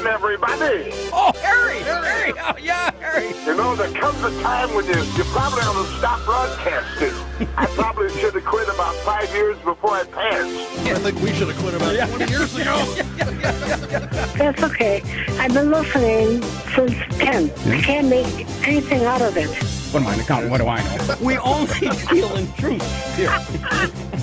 morning, everybody. Oh, Harry! Oh, yeah, Harry! You know, there comes a time when you probably ought to stop broadcasting. I probably should have quit about 5 years before I passed. I think we should have quit about 20 years ago. That's okay. I've been listening since 10. I can't make anything out of it. What am I, an accountant? What do I know? We only deal in truth here.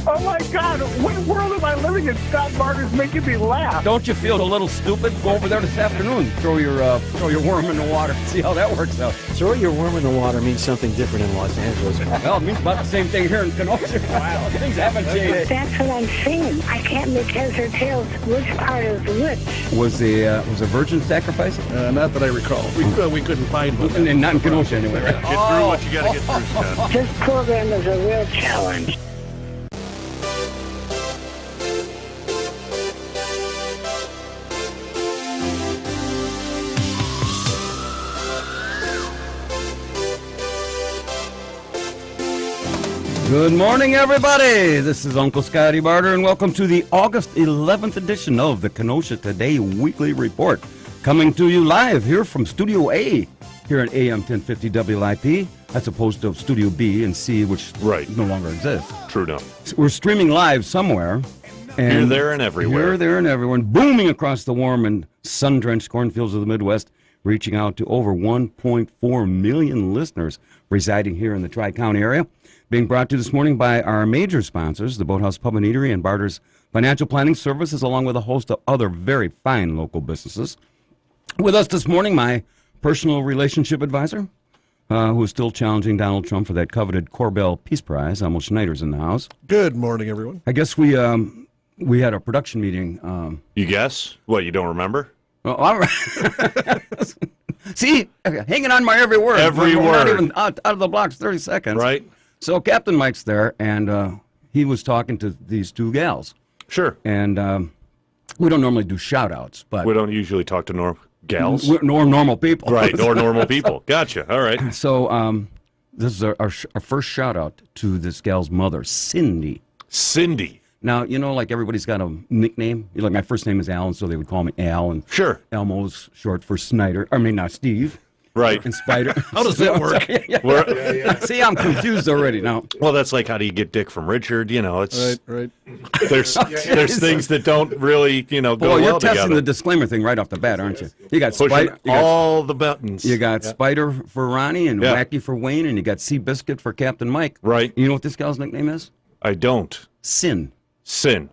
Oh, my God. What world am I living in? Scott Barter's making me laugh. Don't you feel a little stupid? Go over there this afternoon. Throw your worm in the water. See how that works out. Throw your worm in the water means something different in Los Angeles. Well, it means about the same thing here in Kenosha. Wow, things haven't changed. That's what I'm saying. I can't make heads or tails which part is which. Was a virgin sacrifice? Not that I recall. We couldn't find one. And not in Kenosha anyway, right? Get through what you got to get through, Scott. This program is a real challenge. Good morning, everybody. This is Uncle Scotty Barter, and welcome to the August 11th edition of the Kenosha Today Weekly Report. Coming to you live here from Studio A, here at AM 1050 WIP, as opposed to Studio B and C, which no longer exists. True enough. We're streaming live somewhere. And Here, there, and everywhere. Here, there, and everywhere. Booming across the warm and sun-drenched cornfields of the Midwest, reaching out to over 1.4 million listeners residing here in the Tri-County area. Being brought to you this morning by our major sponsors, the Boathouse Pub and Eatery and Barter's Financial Planning Services, along with a host of other very fine local businesses. With us this morning, my personal relationship advisor, who is still challenging Donald Trump for that coveted Corbell Peace Prize. Almost Schneider's in the house. Good morning, everyone. I guess we had a production meeting. You guess? What, you don't remember? Oh, all right. See, hanging on my every word. Every We're word. not even out of the blocks 30 seconds. Right. So Captain Mike's there, and he was talking to these two gals. Sure. And we don't normally do shout-outs, but We don't usually talk to gals. nor normal people. Right, or normal people. Gotcha. All right. So this is our first shout-out to this gal's mother, Cindy. Cindy. Now, you know, like everybody's got a nickname. Like my first name is Alan, so they would call me Al. And Sure. Elmo's short for Snyder. Steve. Right. And Spider. How does that work? See, I'm confused already now. Well, that's like how do you get Dick from Richard? You know, it's Right. there's things that don't really, go Boy, you're well testing together. the disclaimer thing right off the bat, aren't you? You got Pushing Spider. all the buttons. You got Spider for Ronnie and Yeah. Wacky for Wayne, and you got Seabiscuit for Captain Mike. Right. You know what this gal's nickname is? I don't. Sin. Sin.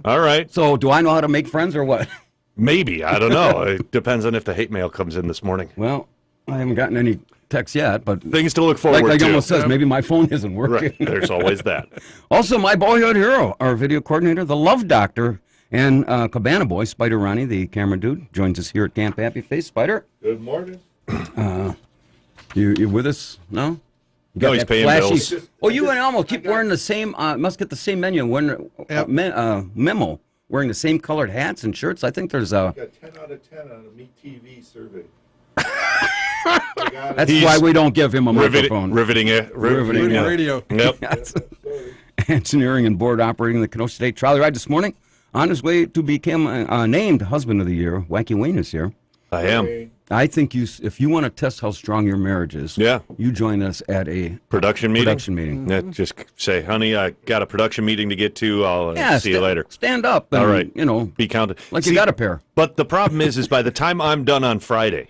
All right. So, do I know how to make friends or what? Maybe. I don't know. It depends on if the hate mail comes in this morning. Well, I haven't gotten any texts yet, but Things to look forward like to. almost says, maybe my phone isn't working. Right. There's always that. Also, my boyhood hero, our video coordinator, the Love Doctor, and Cabana Boy, Spider Ronnie, the camera dude, joins us here at Camp Happy Face. Spider, Good morning. you with us? No? You got No, he's that paying flashy- bills. Oh, you and Elmo keep wearing the same, must get the same menu, memo, wearing the same colored hats and shirts. I think there's a... Got 10 out of 10 on a Meet TV survey. That's He's why we don't give him a microphone. Riveting yeah. Radio. Yep. Engineering and board operating the Kenosha State Trolley Ride this morning. On his way to become named Husband of the Year, Wacky Wayne is here. I am. I think if you want to test how strong your marriage is, you join us at a Production meeting? Production meeting. Yeah, just say, honey, I got a production meeting to get to. I'll see you later. Stand up and, All right. Be counted. like you got a pair. But the problem is by the time I'm done on Friday,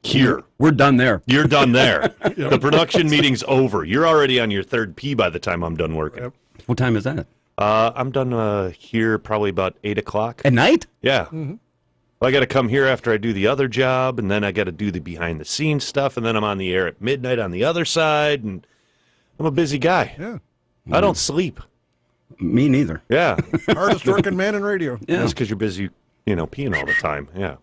here, we're done there. you're done there. The production meeting's over. You're already on your third P by the time I'm done working. Yep. What time is that? I'm done here probably about 8 o'clock. At night? Yeah. Mm-hmm. I got to come here after I do the other job, and then I got to do the behind-the-scenes stuff, and then I'm on the air at midnight on the other side, and I'm a busy guy. Yeah. I don't sleep. Me neither. Yeah. Hardest working man in radio. Yeah. That's because you're busy, peeing all the time. Yeah.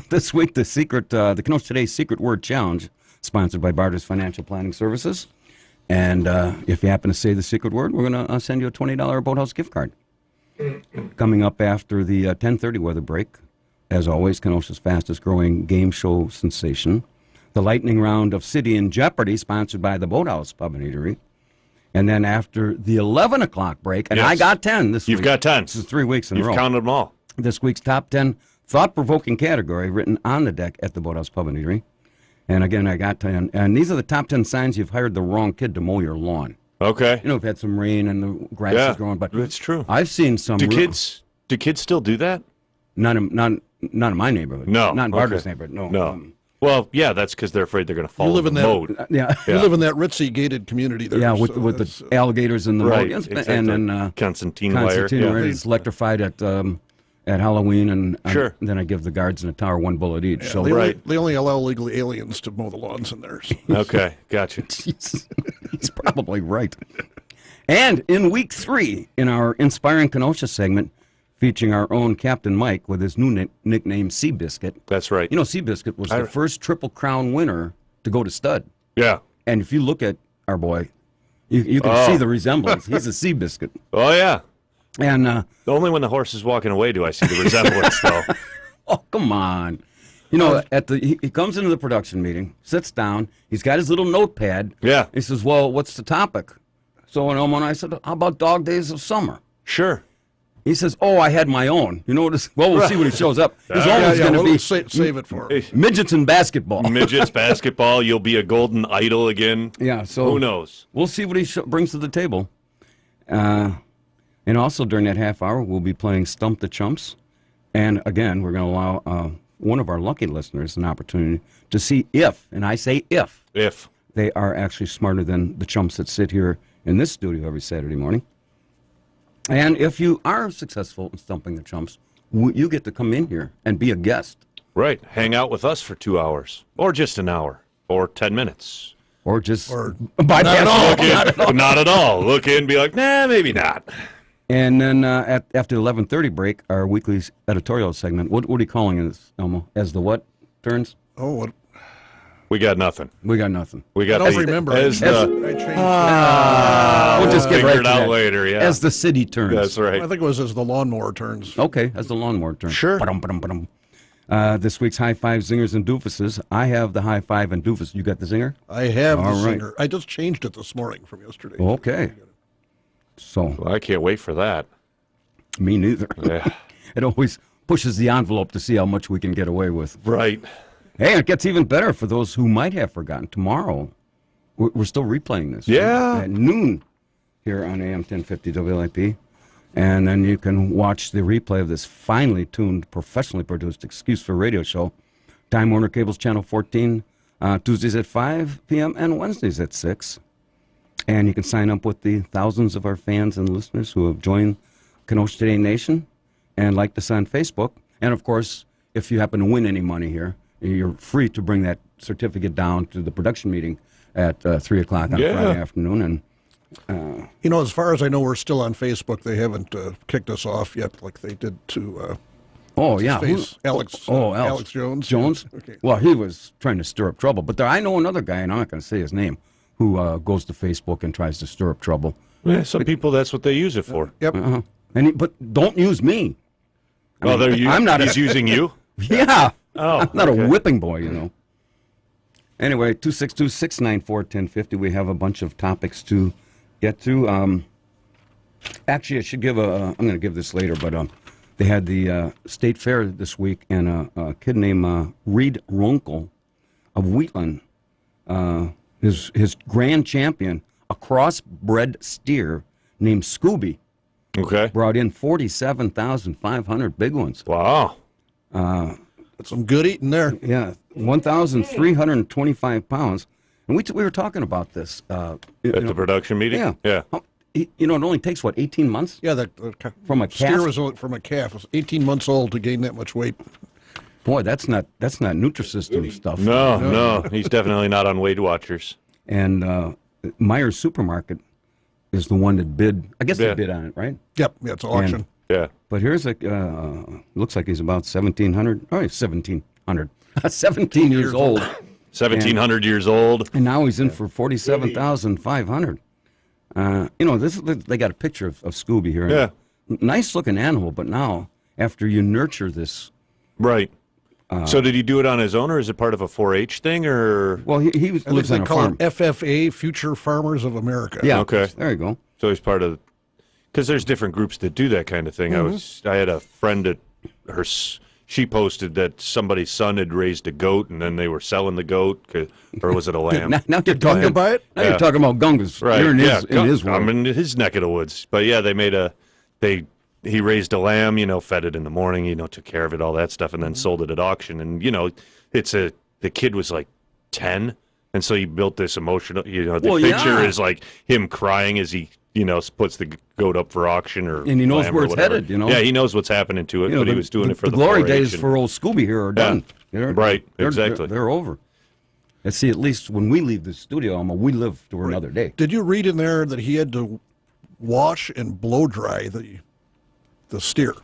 This week, the Kenosha Today Secret Word Challenge, sponsored by Barter's Financial Planning Services. And if you happen to say the secret word, we're going to send you a $20 Boathouse gift card. Coming up after the 10:30 weather break, as always, Kenosha's fastest-growing game show sensation, the lightning round of City in Jeopardy, sponsored by the Boathouse Pub and Eatery. And then after the 11 o'clock break, and Yes. I got 10 this week. You've got 10. This is 3 weeks in a You've row. counted them all. This week's top 10 thought-provoking category written on the deck at the Boathouse Pub and Eatery. And again, I got 10. And these are the top 10 signs you've hired the wrong kid to mow your lawn. Okay. You know, we've had some rain and the grass is growing, but it's true. I've seen some. Do kids still do that? Not in my neighborhood. No. Not in Barter's neighborhood. No. No. Well, yeah, that's because they're afraid they're going to fall live in the in that- moat. Yeah. You live in that ritzy gated community there. Yeah, so with that's, the alligators and the Right, moat. exactly. And then Constantine Constantine wire. wire Yeah. is electrified at Halloween, and Sure. then I give the guards in the tower one bullet each. yeah, So they only allow legal aliens to mow the lawns in there. So. Okay, gotcha. he's probably right. And in week 3, in our Inspiring Kenosha segment, featuring our own Captain Mike with his new nickname Seabiscuit. That's right. You know, Seabiscuit was the first Triple Crown winner to go to stud. Yeah. And if you look at our boy, you can see the resemblance. He's a Seabiscuit. Oh, yeah. And Only when the horse is walking away do I see the resemblance, though. oh, come on. You know, he comes into the production meeting, sits down, he's got his little notepad. Yeah. He says, well, what's the topic? So when I said, how about dog days of summer? Sure. He says, oh, I had my own. You know what? Well, we'll see when he shows up. His own is going to be save it for him. midgets and basketball. Midgets, basketball, you'll be a golden idol again. Yeah, so Who knows? We'll see what he brings to the table. And also during that half hour, we'll be playing Stump the Chumps. And again, we're going to allow one of our lucky listeners an opportunity to see if, and I say if, they are actually smarter than the chumps that sit here in this studio every Saturday morning. And if you are successful in stumping the chumps, you get to come in here and be a guest. Right. Hang out with us for 2 hours, or just an hour, or 10 minutes. Or just Not at all. Look in and be like, nah, maybe not. And then after the 11:30 break, our weekly editorial segment. What are you calling this, Elmo? As the what turns? Oh, what? We got nothing. We got nothing. We got I don't remember. I I changed We'll just get figure right it to out that. later, yeah. As the city turns. That's right. I think it was as the lawnmower turns. Okay, as the lawnmower turns. Sure. Ba-dum, ba-dum, ba-dum. This week's High Five Zingers and Doofuses. I have the High Five and Doofus. You got the zinger? I have All the right. singer. I just changed it this morning from yesterday. Okay. So, Well, I can't wait for that. me neither. Yeah. It always pushes the envelope to see how much we can get away with. Right. Hey, it gets even better for those who might have forgotten. Tomorrow, we're still replaying this. Yeah. At noon here on AM 1050 WLIP. And then you can watch the replay of this finely tuned, professionally produced Excuse for Radio show. Time Warner Cable's Channel 14, Tuesdays at 5 p.m. and Wednesdays at 6. And you can sign up with the thousands of our fans and listeners who have joined Kenosha Today Nation and like us on Facebook. And, of course, if you happen to win any money here, you're free to bring that certificate down to the production meeting at 3 o'clock on Friday afternoon. And You know, as far as I know, we're still on Facebook. They haven't kicked us off yet, like they did to oh, yeah. face Alex. Alex Jones. Jones? Okay. Well, he was trying to stir up trouble. But I know another guy, and I'm not going to say his name, who goes to Facebook and tries to stir up trouble. Yeah, some people, that's what they use it for. Yep. But don't use me. Well, I'm not he's using you? Yeah. Oh, I'm not okay. a whipping boy, you know. Anyway, 262-694-1050. We have a bunch of topics to get to. Actually, I should give I'm going to give this later, but they had the state fair this week, and a kid named Reed Ronkel of Wheatland, his grand champion, a crossbred steer named Scooby, Okay. brought in 47,500 big ones. Wow. Some good eating there. Yeah, 1,325 pounds. And we were talking about this. At the production meeting? Yeah. Yeah. You know, it only takes, 18 months? Yeah, the From a steer calf? was from a calf. It was 18 months old to gain that much weight. Boy, that's not Nutrisystem stuff. No. He's definitely not on Weight Watchers. And Myers Supermarket is the one that bid. I guess Yeah. they bid on it, right? Yep, yeah, it's an auction. Yeah. But here's looks like he's about 1,700. Oh, he's 1,700. 17 years old. 1,700 years old. And now he's in for 47,500. They got a picture of Scooby here. Yeah. Nice looking animal, but now after you nurture this, Right. So did he do it on his own, or is it part of a 4-H thing, or? well, he I think lives they on a call farm. it FFA, Future Farmers of America. Yeah. Okay. There you go. So he's part of, because there's different groups that do that kind of thing. I had a friend that she posted that somebody's son had raised a goat, and then they were selling the goat, or was it a lamb? Now you're Gunga talking buy it? Now you're talking about Gungas. Right. You're in yeah. his world. I'm in his neck of the woods. But yeah, he raised a lamb, fed it in the morning, took care of it, all that stuff, and then sold it at auction. And, the kid was like 10. And so he built this emotional, the picture is like him crying as he, puts the goat up for auction and he knows where it's headed, Yeah, he knows what's happening to it, but he was doing it for the glory 4-H days and- for old Scooby here are done. Right, exactly. They're over. And see, at least when we leave the studio, we live for another day. Did you read in there that he had to wash and blow dry the steer?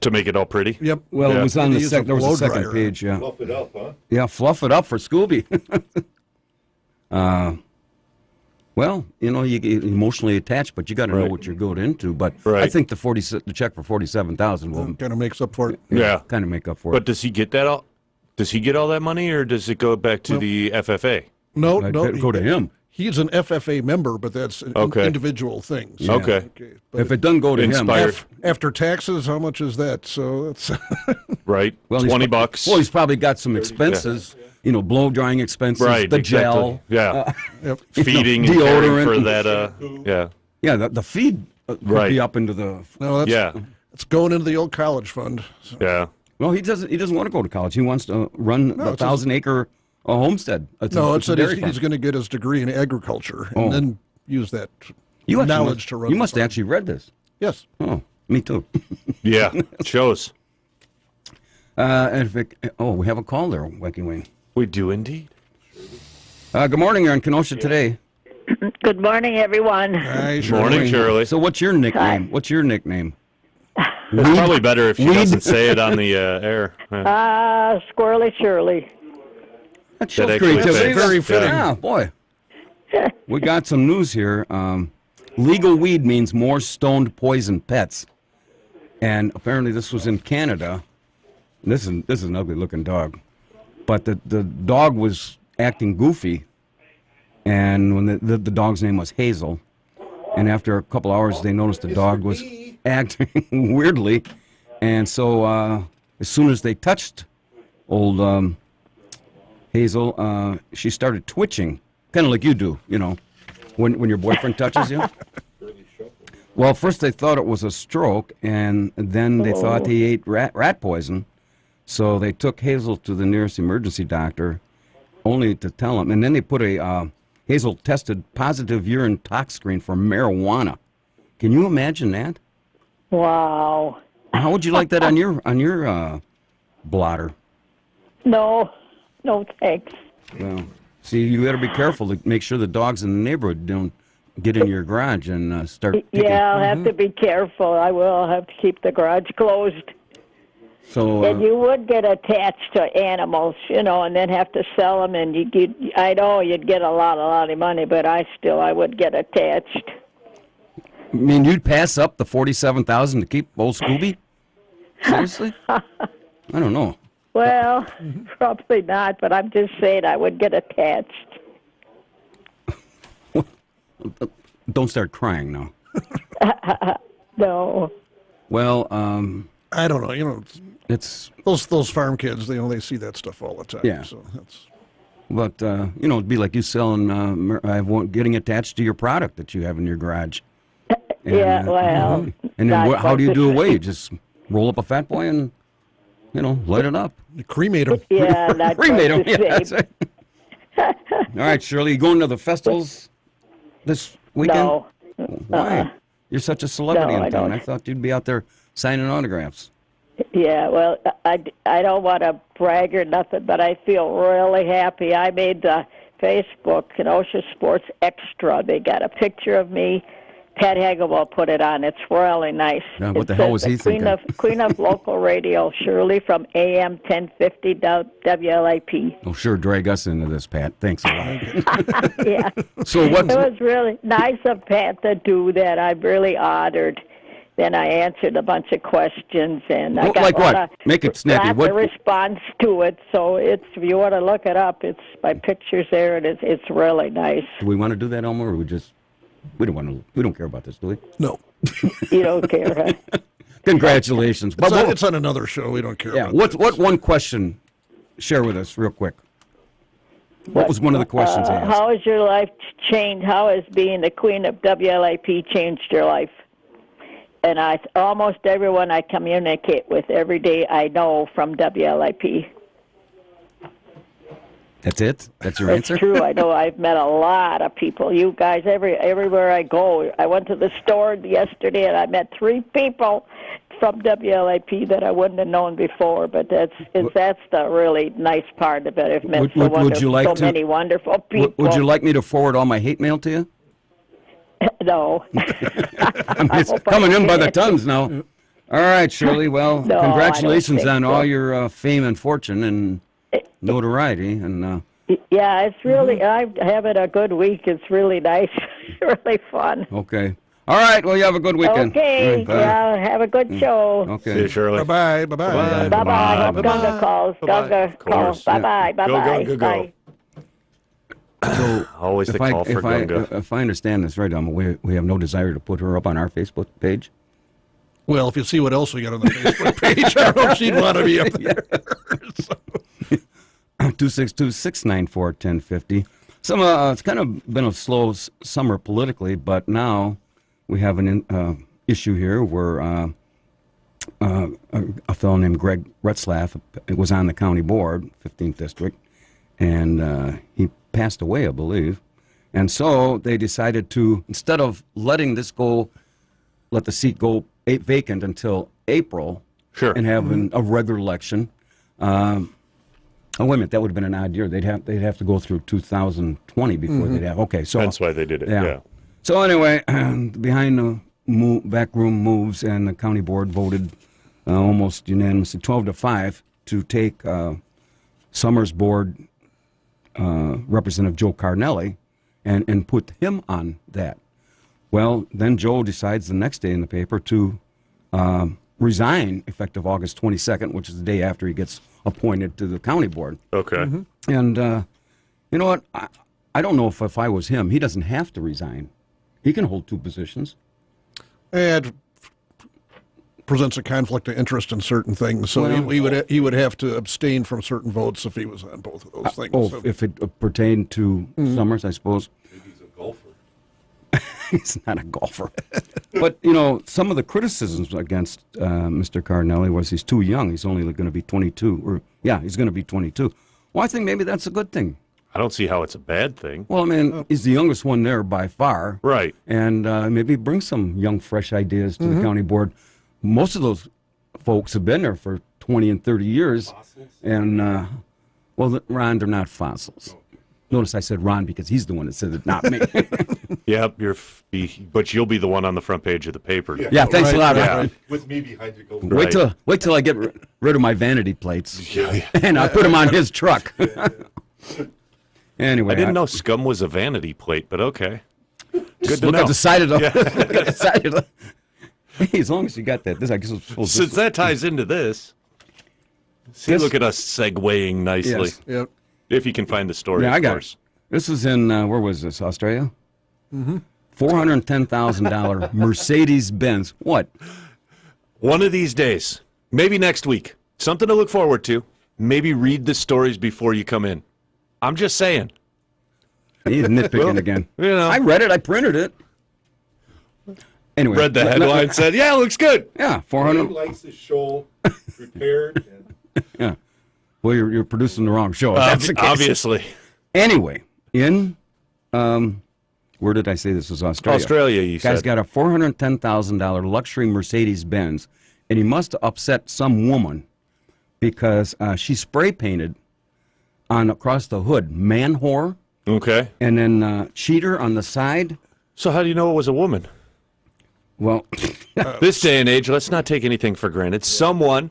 To make it all pretty? Yep. Well, it was on He the used second. There was a blow second dryer. page. Yeah. Fluff it up, huh? Yeah, fluff it up for Scooby. Well, you get emotionally attached, but you got to know Right. what you're going into. But I Right. think the check for 47,000 will Kind of makes up for it. Yeah. kind of make up for But it. does he get that all? Does he get all that money, or does it go back to the FFA? No, I'd no. better go to him. He's an FFA member, but that's an Okay. individual thing. So, Okay. But If it doesn't go to Inspired. him, after taxes, how much is that? So it's Right? well, $20. Well, he's probably got some expenses. Blow drying expenses, right. the exactly. gel, Yeah. yep. Feeding and deodorant caring for and- that. Yeah. yeah, the feed could Right. be up into the. No, that's Yeah. it's going into the old college fund. So, Yeah. Well, he doesn't want to go to college. He wants to run the it's 1,000-acre homestead. no, it's it a said dairy he's farm. going to get his degree in agriculture Oh. and then use that You actually knowledge must, to run. You the must have farm. actually read this. Yes. Oh, me too. Yeah. It shows. And if we have a call there, Wacky Wayne. We do indeed. Good morning. You're in Kenosha today. Good morning, everyone. Hi, sure. Morning, Shirley. So what's your nickname? What's your nickname? It's probably better if she doesn't say it on the air. Yeah. Squirrely Shirley. That shows actually creativity. fits. Very fitting. Yeah, boy. We got some news here. Legal weed means more stoned poison pets. And apparently this was in Canada. This is an ugly looking dog. But the dog was acting goofy. And when the dog's name was Hazel. And after a couple hours, they noticed the dog was acting weirdly. And so as soon as they touched old Hazel, she started twitching, kind of like you do, when your boyfriend touches you. Well, first they thought it was a stroke, and then they thought he ate rat poison. So they took Hazel to the nearest emergency doctor, only to tell him. And then they put Hazel tested positive urine tox screen for marijuana. Can you imagine that? Wow. How would you like that on your blotter? No, thanks. Well, see, you got to be careful to make sure the dogs in the neighborhood don't get in your garage and start picking. Yeah, I'll have to be careful. I will. I'll have to keep the garage closed. So, And you would get attached to animals, and then have to sell them, and I know you'd get a lot of money, but I would get attached. I mean, you'd pass up the 47,000 to keep old Scooby? Seriously? I don't know. Well, probably not, but I'm just saying I would get attached. Don't start crying now. No. Well, I don't know. it's Those farm kids, they see that stuff all the time. Yeah. So that's but it'd be like you selling, getting attached to your product that you have in your garage. And, Yeah, well, and then not how do you quite do the away? You just roll up a fat boy and light it up. you cremate them. Yeah, not Cremate quite 'em, the yeah, same. that's it. All right, Shirley, you going to the festivals this weekend? No. Why? You're such a celebrity No, I in town. don't. I thought you'd be out there signing autographs. Yeah, well, I don't want to brag or nothing, but I feel really happy. I made the Facebook Kenosha Sports Extra. They got a picture of me. Pat Hagel put it on. It's really nice. Now, what It the hell says was he Queen thinking? Queen of Local Radio, Shirley from AM 1050 WLAP. Oh, sure, drag us into this, Pat. Thanks a lot. Yeah. So It what's was really nice of Pat to do that. I'm really honored. Then I answered a bunch of questions, and I Well, got like a lot what? of- Make it snappy. lots What- of response to it. So it's, if you want to look it up, it's my pictures there, and it's really nice. do we want to do that, Elmer, or we don't want to? We don't care about this, do we? No. You don't care, huh? Congratulations. It's on another show. We don't care. Yeah. about What one question? Share with us real quick. What was one of the questions he asked? How has your life changed? How has being the queen of WLAP changed your life? And almost everyone I communicate with every day I know from WLAP. That's it? That's your It's answer? true. I know I've met a lot of people. You guys, everywhere I go. I went to the store yesterday and I met 3 people from WLAP that I wouldn't have known before. But that's the really nice part of it. I've met so many wonderful people. Would you like me to forward all my hate mail to you? No. It's coming in by the tons now. All right, Shirley. Well, No, congratulations I on don't think all so. your fame and fortune and notoriety. And Yeah, it's really, I'm having a good week. It's really nice, really fun. okay. All right. Well, you have a good weekend. Okay, All right, bye. yeah, have a good show. Okay. See you, Shirley. Bye-bye. Bye-bye. Bye-bye. Hope Bye-bye. Gunga calls. Gunga calls. course. Bye-bye. Bye-bye. Go. Bye. So Always the call for Gunga. if I understand this right, we have no desire to put her up on our Facebook page. Well, if you see what else we got on the Facebook page, I don't know if she'd want to be up there. 262-694-1050. It's kind of been a slow summer politically, but now we have an issue here where a fellow named Greg Retzlaff was on the county board, 15th district, and he passed away, I believe. And so they decided to, instead of letting this go, let the seat go vacant until April, Sure. and have a regular election. Oh, wait a minute, that would have been an odd year. They'd have to go through 2020 before they'd have. Okay, so That's why they did it. Yeah. So anyway, behind the backroom moves, and the county board voted almost unanimously, 12-5, to take Summers board Representative Joe Carnelli and put him on that. Well, then Joe decides the next day in the paper to resign effective August 22nd, which is the day after he gets appointed to the county board. Okay. And you know what? I don't know if I was him. He doesn't have to resign. He can hold 2 positions. And presents a conflict of interest in certain things, so he would have to abstain from certain votes if he was on both of those things. Oh, So- if it pertained to Summers, I suppose. Maybe he's a golfer. He's not a golfer. But, you know, some of the criticisms against Mr. Carnelli was he's too young. He's only going to be 22. He's going to be 22. Well, I think maybe that's a good thing. I don't see how it's a bad thing. Well, I mean, he's the youngest one there by far. Right. And maybe bring some young, fresh ideas to the county board. Most of those folks have been there for 20 and 30 years. Fossils? And, Ron, they're not fossils. Notice I said Ron because he's the one that said it, not me. Yep, but you'll be the one on the front page of the paper. Yeah, thanks a lot. Yeah. Ron. With me behind you. Go. Right. Wait till I get rid of my vanity plates, Yeah. and I put them on his truck. Anyway, I didn't know scum was a vanity plate, but okay. Good to Look know. at the side of the. Look at the side of the. Hey, as long as you got that, this I guess it's supposed Since that ties into this, see, This- look at us segueing nicely. Yes. Yep. If you can find the story, Yeah, of I got course. it. This is in where was this? Australia. $410,000 Mercedes Benz. What? One of these days, maybe next week, something to look forward to. Maybe read the stories before you come in. I'm just saying. He's nitpicking again. You know. I read it. I printed it. Anyway, Read the headline, said, "Yeah, it looks good." Yeah, He 400. likes his show prepared. And Yeah. Well, you're producing the wrong show. if that's the case. Obviously, Anyway, in where did I say this was? Australia. You Guy's said. got a $410,000 luxury Mercedes Benz, and he must have upset some woman because she spray painted on across the hood "man whore" Okay. and then "cheater" on the side. So how do you know it was a woman? Well, This day and age, let's not take anything for granted. Someone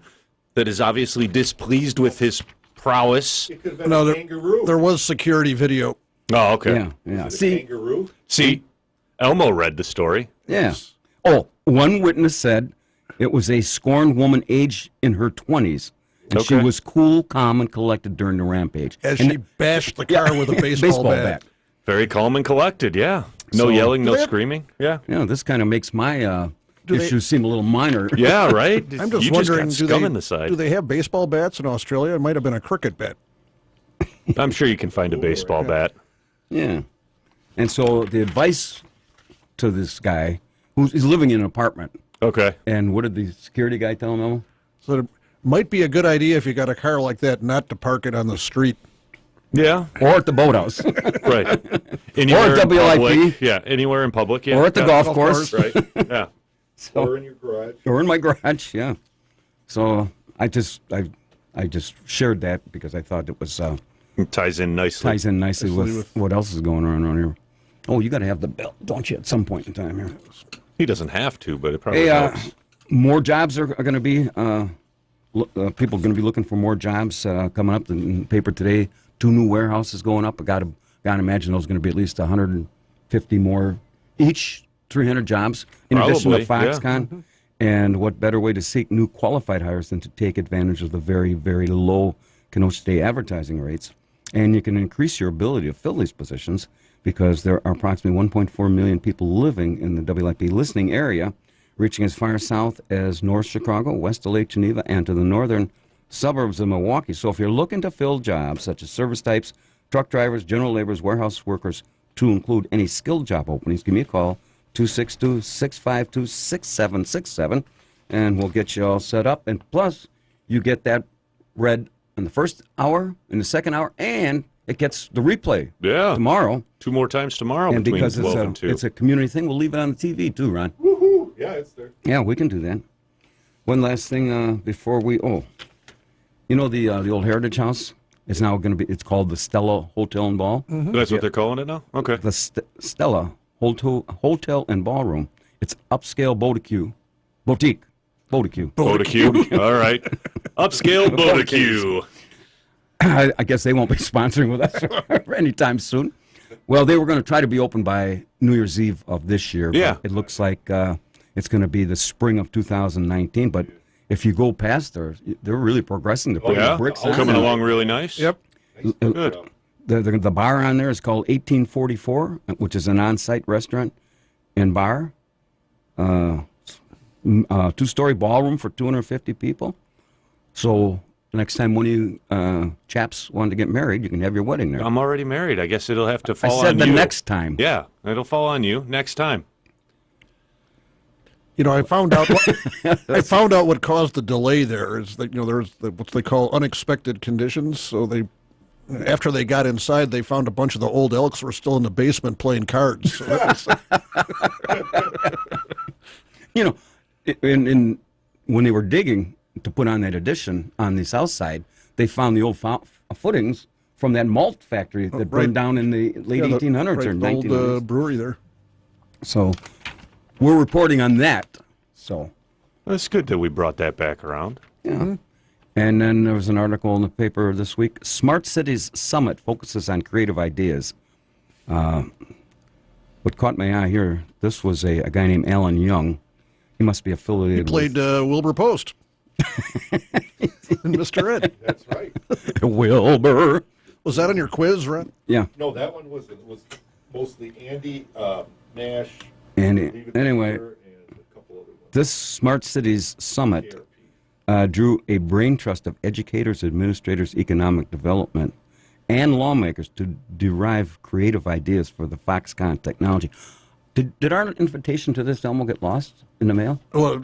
that is obviously displeased with his prowess. it could have been No, a kangaroo. there was security video. Oh, okay. yeah. Is it a See, kangaroo? See, Elmo read the story. yeah. Oh, one witness said it was a scorned woman aged in her 20s, and she Okay. was cool, calm, and collected during the rampage. As And she bashed the car with a baseball bat. Very calm and collected, yeah. No So- yelling, no screaming, yeah. You know, this kind of makes my issues seem a little minor. Yeah, right. I'm just you wondering, just got scum in the side. do they have baseball bats in Australia? It might have been a cricket bat. I'm sure you can find a baseball bat. Yeah. And so the advice to this guy, he's living in an apartment. Okay. And what did the security guy tell him, Emma? So it might be a good idea if you got a car like that not to park it on the street. Yeah. Or at the boathouse. Right. Anywhere Or at in public. WIP. Yeah, anywhere in public. Yeah. Or at the Yeah. golf course. Right. Yeah. Or in your garage. Or in my garage, yeah. So I just shared that because I thought it was It ties in nicely. ties in nicely with what else is going on around here. Oh, you got to have the belt, don't you, at some point in time here? He doesn't have to, but it probably Hey, helps. more jobs are going to be, people are going to be looking for more jobs coming up. In the paper today, 2 new warehouses going up. I got to imagine those are going to be at least 150 more each, 300 jobs in addition to Probably, yeah. Foxconn. And what better way to seek new qualified hires than to take advantage of the very, very low Kenosha State advertising rates. And you can increase your ability to fill these positions because there are approximately 1.4 million people living in the WIP listening area, reaching as far south as North Chicago, west of Lake Geneva, and to the northern suburbs of Milwaukee. So if you're looking to fill jobs such as service types, truck drivers, general laborers, warehouse workers, to include any skilled job openings, give me a call, 262-652-6767, and we'll get you all set up. And plus, you get that read in the first hour, in the second hour, and it gets the replay tomorrow. 2 more times tomorrow And between because 12 and 2. it's a community thing, we'll leave it on the TV too, Ron. Woohoo! Yeah, it's there. Yeah, we can do that. One last thing before we, you know the old Heritage House is now going to be, it's called the Stella Hotel and Ball. That's what they're calling it now? Okay. The Stella Hotel and Ballroom. It's upscale boutique. Boutique. Bodicue. All right. Upscale Bodicue. I guess they won't be sponsoring with us anytime soon. Well, they were going to try to be open by New Year's Eve of this year. Yeah. But it looks like it's going to be the spring of 2019. But if you go past there, they're really progressing. They're putting Yeah. bricks on Coming there. along really nice. Yep. Good. The bar on there is called 1844, which is an on-site restaurant and bar. 2-story ballroom for 250 people. So next time one of you chaps want to get married, you can have your wedding there. I'm already married. I guess it'll have to fall on I said you. the next time. Yeah, it'll fall on you next time. You know, I found out what caused the delay there is that, there's what they call unexpected conditions. So after they got inside, they found a bunch of the old elks were still in the basement playing cards. So that was, when they were digging to put on that addition on the south side, they found the old footings from that malt factory that burned down in the late 1800s or the 1900s. old brewery there. So we're reporting on that. So It's good that we brought that back around. yeah. And then there was an article in the paper this week. Smart Cities Summit focuses on creative ideas. What caught my eye here, this was a guy named Alan Young. He must be He affiliated played Wilbur Post. And Mr. Ed. That's right. with Wilbur. Was that on your quiz, Ron? Yeah. No, that one was mostly Andy, Nash, And Leave It anyway, There, and a couple other ones. this Smart Cities Summit drew a brain trust of educators, administrators, economic development, and lawmakers to derive creative ideas for the Foxconn technology. Did our invitation to this, Elmo, get lost in the mail? Well,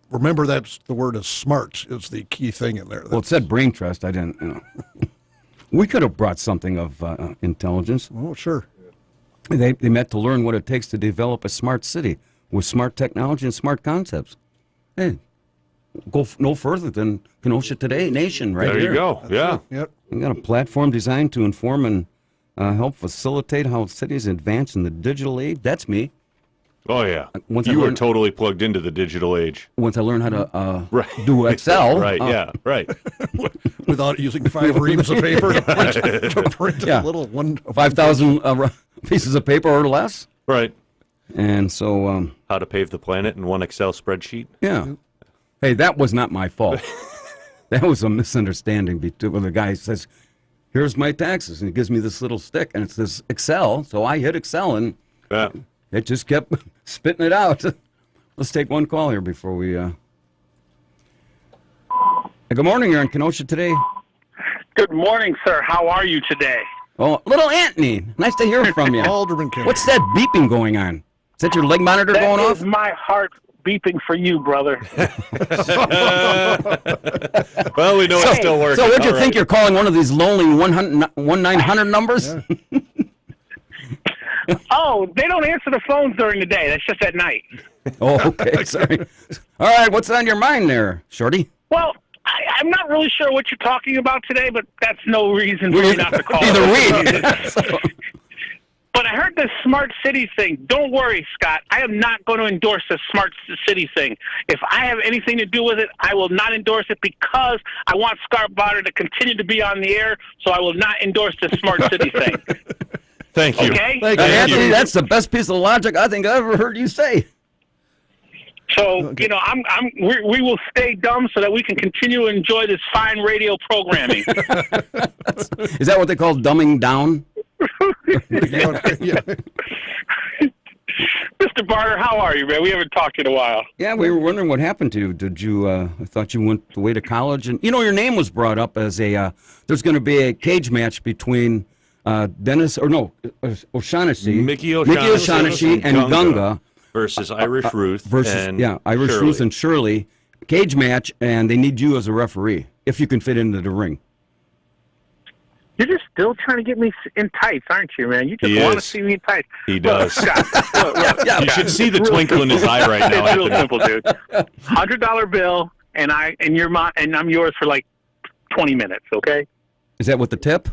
remember that's the word is smart is the key thing in there. Well, it said brain trust. I didn't, We could have brought something of intelligence. Oh, sure. They met to learn what it takes to develop a smart city with smart technology and smart concepts. Hey, go no further than Kenosha Today Nation right There here. you go. Yeah. Yep. We got a platform designed to inform and help facilitate how cities advance in the digital age. That's me. Oh, yeah. Once I You were learned- totally plugged into the digital age. Once I learn how to Right. do Excel. Right, yeah, right. Without using 5 reams of paper to print Yeah. a little one. 5,000 pieces of paper or less. Right. And so, How to pave the planet in one Excel spreadsheet. yeah. Hey, that was not my fault. That was a misunderstanding between the guy says, here's my taxes. And he gives me this little stick, and it says Excel. So I hit Excel, and Yeah. it just kept spitting it out. Let's take one call here before we. Good morning. You're in Kenosha today. Good morning, sir. How are you today? Oh, little Anthony. Nice to hear from you. Alderman Kennedy. What's that beeping going on? Is that your leg monitor going That off? is my heart beeping for you, brother. Well, we know it's still working. So would you All think right. you're calling one of these lonely 1-900 numbers? Oh, they don't answer the phones during the day. That's just at night. Oh, okay. Sorry. All right. What's on your mind there, Shorty? Well, I'm not really sure what you're talking about today, but that's no reason for me not to call. Either we. But I heard this smart city thing. Don't worry, Scott. I am not going to endorse the smart city thing. If I have anything to do with it, I will not endorse it because I want Scott Barter to continue to be on the air, so I will not endorse the smart city thing. Thank you. Okay? Thank you. Anthony, that's the best piece of logic I think I've ever heard you say. So, you know, we will stay dumb so that we can continue to enjoy this fine radio programming. Is that what they call dumbing down? Yeah. Mr. Barter, how are you, man? We haven't talked in a while. Yeah, we were wondering what happened to you. Did you? I thought you went away to college, and your name was brought up as a. There's going to be a cage match between O'Shaughnessy, Mickey O'Shaughnessy and Gunga versus Irish Ruth versus and Irish Shirley. Ruth and Shirley. Cage match, and they need you as a referee if you can fit into the ring. You're just still trying to get me in tights, aren't you, man? You just He want to is. see me in tights. He does. Look, Scott, look, You should see the twinkle in his eye right now, It's real Anthony. simple, dude. $100 bill, and I'm yours for like 20 minutes, okay? Is that with the tip?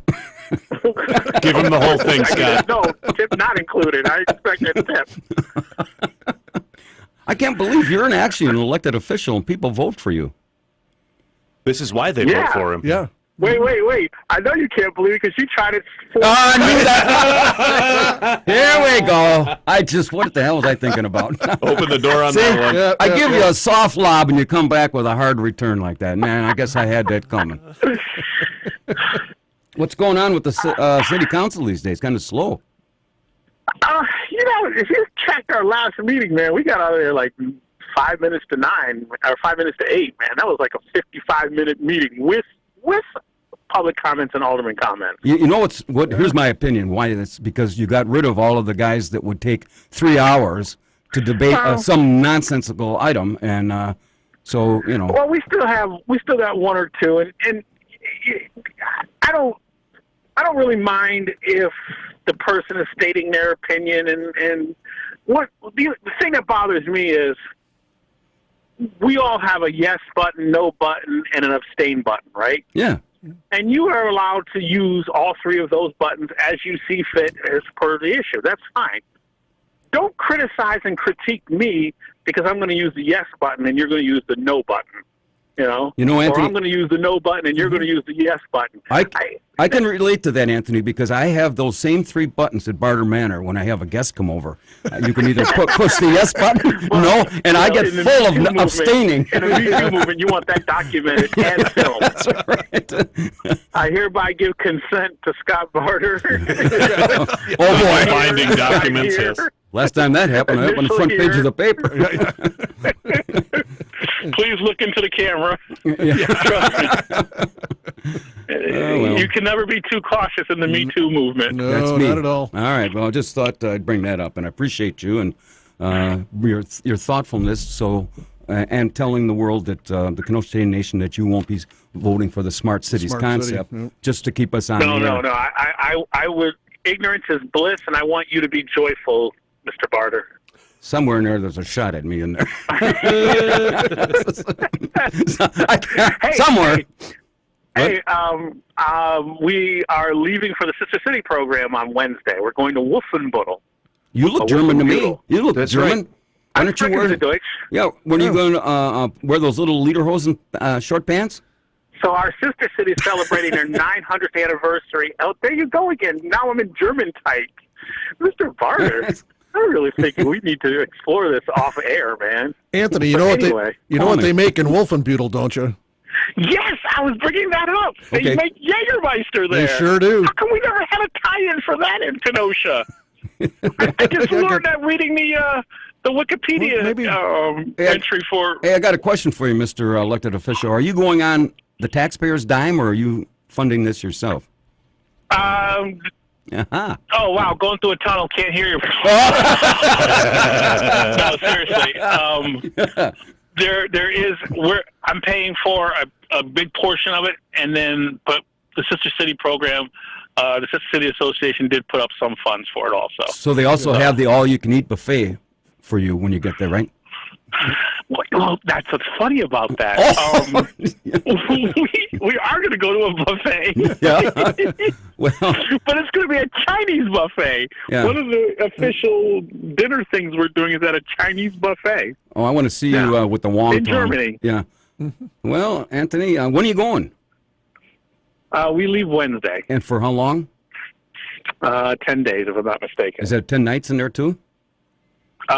Give him the whole thing, Scott. No, tip not included. I expect a tip. I can't believe you're actually an elected official and people vote for you. This is why they Yeah. vote for him. Yeah. Wait. I know you can't believe it because you tried it. I knew that. Here we go. What the hell was I thinking about? Open the door on See, that one. Yeah, I yeah, give yeah. you a soft lob and you come back with a hard return like that. Man, I guess I had that coming. What's going on with the city council these days? Kind of slow. You know, if you checked our last meeting, man, we got out of there like 5 minutes to 9 or 5 minutes to 8, man. That was like a 55-minute meeting with public comments and alderman comments. You know what? Here's my opinion. Why? That's because you got rid of all of the guys that would take 3 hours to debate some nonsensical item, and so Well, we still got one or two, and I don't really mind if the person is stating their opinion, and what the thing that bothers me is we all have a yes button, no button, and an abstain button, right? yeah. And you are allowed to use all three of those buttons as you see fit as per the issue. That's fine. Don't criticize and critique me because I'm going to use the yes button and you're going to use the no button. Or Anthony, I'm going to use the no button and you're going to use the yes button. I can relate to that, Anthony, because I have those same 3 buttons at Barter Manor when I have a guest come over. You can either push the yes button, no, and I get in the full Me of Too movement- abstaining. In the Me Too movement, you want that documented and filmed. That's right. I hereby give consent to Scott Barter. Oh, boy. Binding documents, Here. yes. Last time that happened, I opened the front page of the paper. Please look into the camera. Trust me. well. You can never be too cautious in the Me Too movement. No, That's me. not at all. All right. Well, I just thought I'd bring that up, and I appreciate you and your thoughtfulness. And telling the world that the Kenosha State Nation that you won't be voting for the smart cities Smart concept, city, yep. just to keep us on. No. the air. I would. Ignorance is bliss, and I want you to be joyful, Mr. Barter. Somewhere in there's a shot at me in there. Somewhere. Hey, we are leaving for the Sister City program on Wednesday. We're going to Wolfenbüttel. You look German to me. Wolfenbüttel. You look That's German. right. Why don't you wear? Deutsch. Yeah. When are you going to wear those little lederhosen short pants? So our sister city is celebrating their 900th anniversary. Oh, there you go again. Now I'm in German tights. Mr. Barter, I'm really thinking we need to explore this off air, man. Anthony, you But know anyway. what they make in Wolfenbüttel, don't you? Yes, I was bringing that up. They Okay. make Jägermeister They there. sure do. How come we never had a tie-in for that in Kenosha? I just learned that reading the the Wikipedia entry for. Hey, I got a question for you, Mr. Elected Official. Are you going on the taxpayer's dime, or are you funding this yourself? Uh-huh. Oh wow, going through a tunnel, can't hear you. No, seriously. There is I'm paying for a big portion of it, but the Sister City program, the Sister City Association did put up some funds for it also. So they also have the all-you-can-eat buffet for you when you get there, right? Well, that's what's funny about that. We are going to go to a buffet. Yeah. Well, but it's going to be a Chinese buffet. Yeah. One of the official dinner things we're doing is at a Chinese buffet. Oh, I want to see you with the wonton. In Germany. Yeah. Well, Anthony, when are you going? We leave Wednesday. And for how long? 10 days, if I'm not mistaken. Is that 10 nights in there, too? No,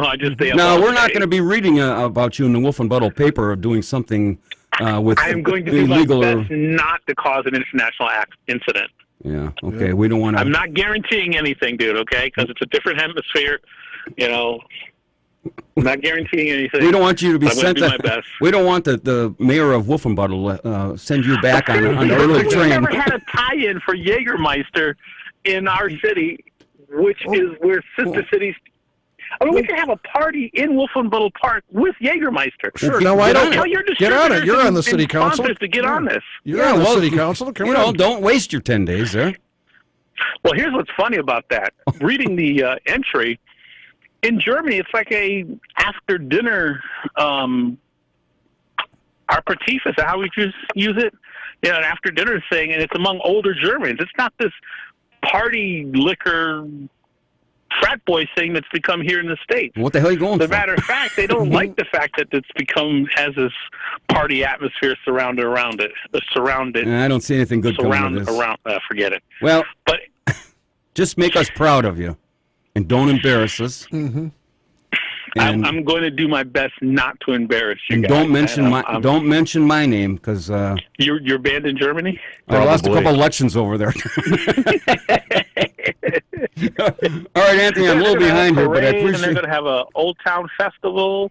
I just stay up. No, all we're not day. going to be reading about you in the Wolf and Buttle paper of doing something with I am going to do my illegal best not to cause an international incident. Yeah, okay. We don't want to... I'm not guaranteeing anything, dude, okay? Because it's a different hemisphere, you know. I'm not guaranteeing anything. We don't want you to be I'm sent... do my best. We don't want the mayor of Wolf and Buttle send you back on the early We've train. never had a tie-in for Jägermeister in our city, which is where Sister Cities... I mean, we could have a party in Wolf and Buttle Park with Jägermeister. Sure. Now, why don't Tell your get on it? distributors You're on the and city council. sponsors to get on this. You're on the city council. Come on. Don't waste your 10 days there. Well, here's what's funny about that. Reading the entry, in Germany, it's like a after-dinner aperitif is how we just use it. You know, an after-dinner thing, and it's among older Germans. It's not this party liquor frat boy thing that's become here in the States. What the hell are you going As for? a matter of fact, they don't like the fact that it's has this party atmosphere surrounded around it. I don't see anything good coming out of this. Forget it. Well, but just make us proud of you, and don't embarrass us. Mm-hmm. And, I'm going to do my best not to embarrass you. and guys. don't mention my name because you're banned in Germany. I lost a couple elections over there. All right, Anthony, I'm a little behind here, but I And they're appreciate. going to have a Old Town Festival.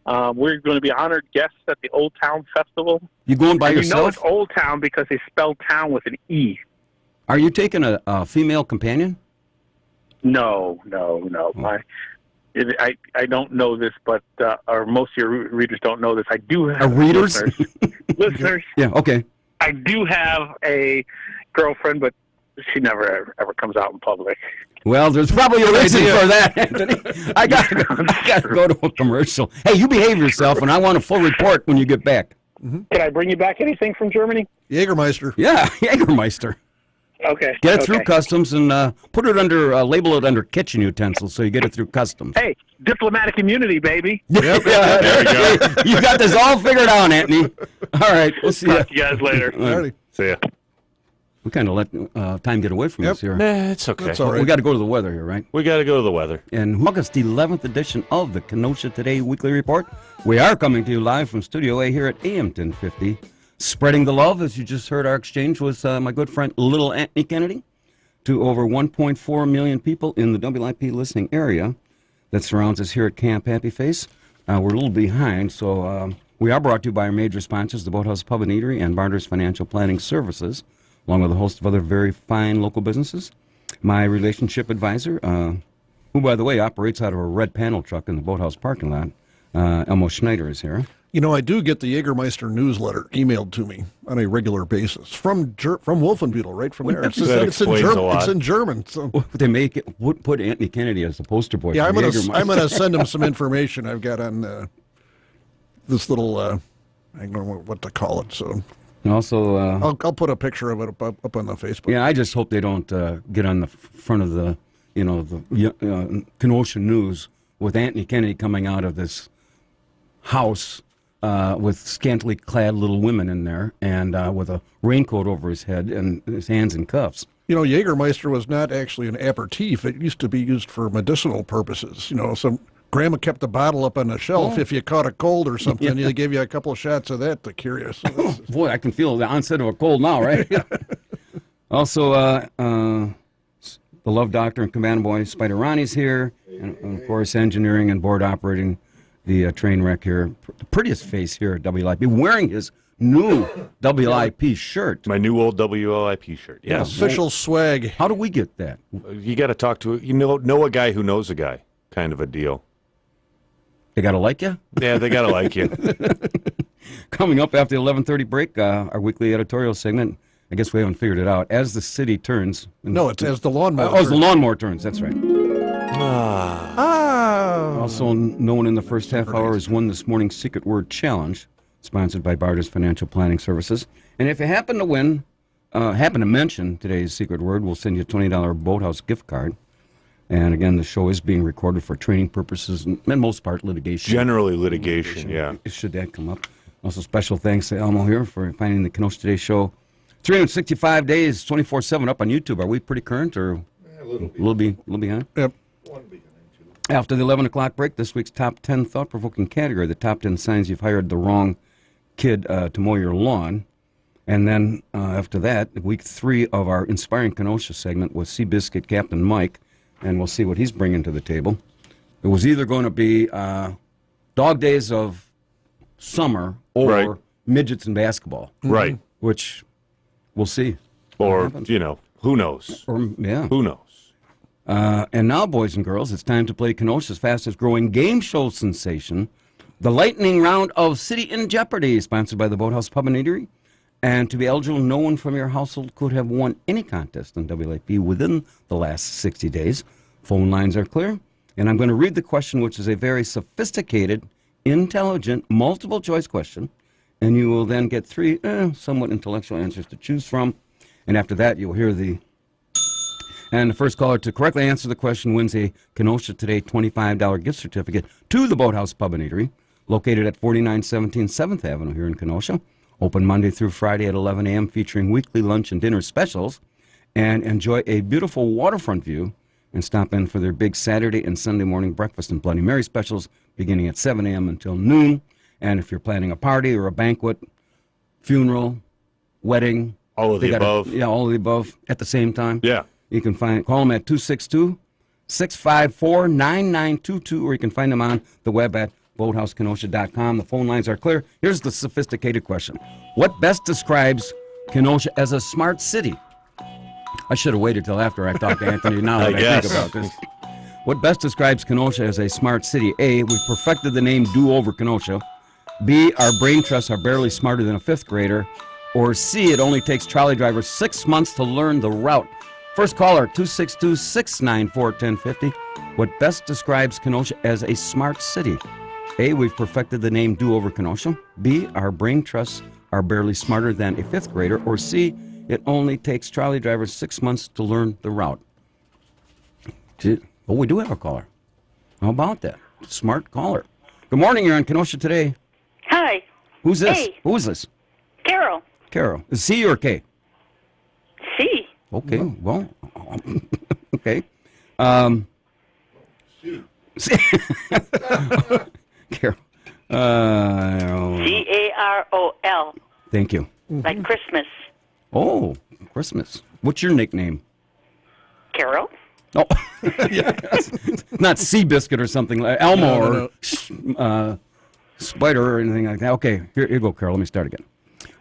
We're going to be honored guests at the Old Town Festival. You going by and yourself? You know it's Old Town because they spell town with an E. Are you taking a female companion? No. I don't know this, but or most of your readers don't know this. I do have readers. Listeners. Yeah. Okay. I do have a girlfriend, but she never ever comes out in public. Well, there's probably a reason for that, Anthony. I got to go to a commercial. Hey, you behave yourself, and I want a full report when you get back. Mm-hmm. Can I bring you back anything from Germany? Jägermeister. Yeah, Jägermeister. Okay. Get it through customs and put it under, label it under kitchen utensils so you get it through customs. Hey, diplomatic immunity, baby. Yep. There you go. You got this all figured out, Anthony. All right, we'll see Talk to you guys later. Right. See ya. We kind of let time get away from us here. Nah, it's okay. That's all right. We got to go to the weather here, right? We got to go to the weather. In August 11th edition of the Kenosha Today Weekly Report, we are coming to you live from Studio A here at AM 1050. Spreading the love, as you just heard our exchange with my good friend Little Anthony Kennedy, to over 1.4 million people in the WIP listening area that surrounds us here at Camp Happy Face. We're a little behind, so we are brought to you by our major sponsors, the Boathouse Pub and Eatery and Barter's Financial Planning Services, along with a host of other very fine local businesses. My relationship advisor, who, by the way, operates out of a red panel truck in the Boathouse parking lot, Elmo Schneider, is here. You know, I do get the Jägermeister newsletter emailed to me on a regular basis from Wolfenbüttel, right from there. It's in German. It's in German. So They make it put Anthony Kennedy as the poster boy. yeah, for I'm gonna send him some information I've got on this little I don't know what to call it. So And also, I'll put a picture of it up on the Facebook. yeah, I just hope they don't get on the front of the Kenosha News with Anthony Kennedy coming out of this house with scantily clad little women in there and with a raincoat over his head and his hands in cuffs. You know, Jägermeister was not actually an aperitif. It used to be used for medicinal purposes. You know, Grandma kept the bottle up on the shelf. If you caught a cold or something, they gave you a couple of shots of that to cure you. So Boy, I can feel the onset of a cold now, right? Also, the Love Doctor and Command Boy Spider Ronnie's here, And of course, engineering and board operating the train wreck here. The prettiest face here at WLIP, wearing his new WLIP shirt. My new old WLIP shirt. Yes. Official swag. How do we get that? You got to talk to know a guy who knows a guy, kind of a deal. They got to like you? Yeah, they got to like you. Coming up after the 11:30 break, our weekly editorial segment. I guess we haven't figured it out. As the city turns. No, it's as the lawnmower as the lawnmower turns. That's right. Ah. Also known in the first half hour as Won This Morning's Secret Word Challenge, sponsored by Barter's Financial Planning Services. And if you happen to win, happen to mention today's secret word, we'll send you a $20 Boathouse gift card. And again, the show is being recorded for training purposes and, in most part, litigation. Generally litigation, yeah. Should that come up. Also, special thanks to Elmo here for finding the Kenosha Today show 365 days, 24/7 up on YouTube. Are we pretty current or A little bit. a little behind? Yep. One behind two. After the 11 o'clock break, this week's top 10 thought-provoking category, the top 10 signs you've hired the wrong kid to mow your lawn. And then after that, week 3 of our Inspiring Kenosha segment was Seabiscuit Captain Mike, and we'll see what he's bringing to the table. It was either going to be dog days of summer or Right. midgets and basketball, Right. which we'll see. Or, who knows? Or, yeah. Who knows? And now, boys and girls, it's time to play Kenosha's fastest-growing game show sensation, the lightning round of City in Jeopardy, sponsored by the Boathouse Pub and Eatery. And to be eligible, no one from your household could have won any contest on WLIP within the last 60 days. Phone lines are clear, and I'm going to read the question, which is a very sophisticated, intelligent, multiple-choice question, and you will then get 3 somewhat intellectual answers to choose from. And after that, you'll hear and the first caller to correctly answer the question wins a Kenosha Today $25 gift certificate to the Boathouse Pub and Eatery, located at 4917 7th Avenue here in Kenosha. Open Monday through Friday at 11 a.m., featuring weekly lunch and dinner specials. And enjoy a beautiful waterfront view and stop in for their big Saturday and Sunday morning breakfast and Bloody Mary specials beginning at 7 a.m. until noon. And if you're planning a party or a banquet, funeral, wedding. All of the above. All of the above at the same time. Yeah. You can call them at 262-654-9922, or you can find them on the web at boathousekenosha.com. The phone lines are clear. Here's the sophisticated question. What best describes Kenosha as a smart city? I should have waited till after I talked to Anthony now that I think about this. What best describes Kenosha as a smart city? A, we perfected the name Do-Over Kenosha. B, our brain trusts are barely smarter than a 5th grader. Or C, it only takes trolley drivers 6 months to learn the route. First caller, 262-694-1050. What best describes Kenosha as a smart city? A, we've perfected the name Do-Over Kenosha. B, our brain trusts are barely smarter than a 5th grader. Or C, it only takes trolley drivers 6 months to learn the route. Oh, we do have a caller. How about that? Smart caller. Good morning, you're on Kenosha Today. Hi. Who's this? Hey. Who is this? Carol. Carol. Is C or K? C. Okay, well, okay. Carol. Carol. Thank you. Like Christmas. Oh, Christmas. What's your nickname? Carol. Oh, yes. Not Seabiscuit or something like Elmo or Spider or anything like that. Okay, here you go, Carol. Let me start again.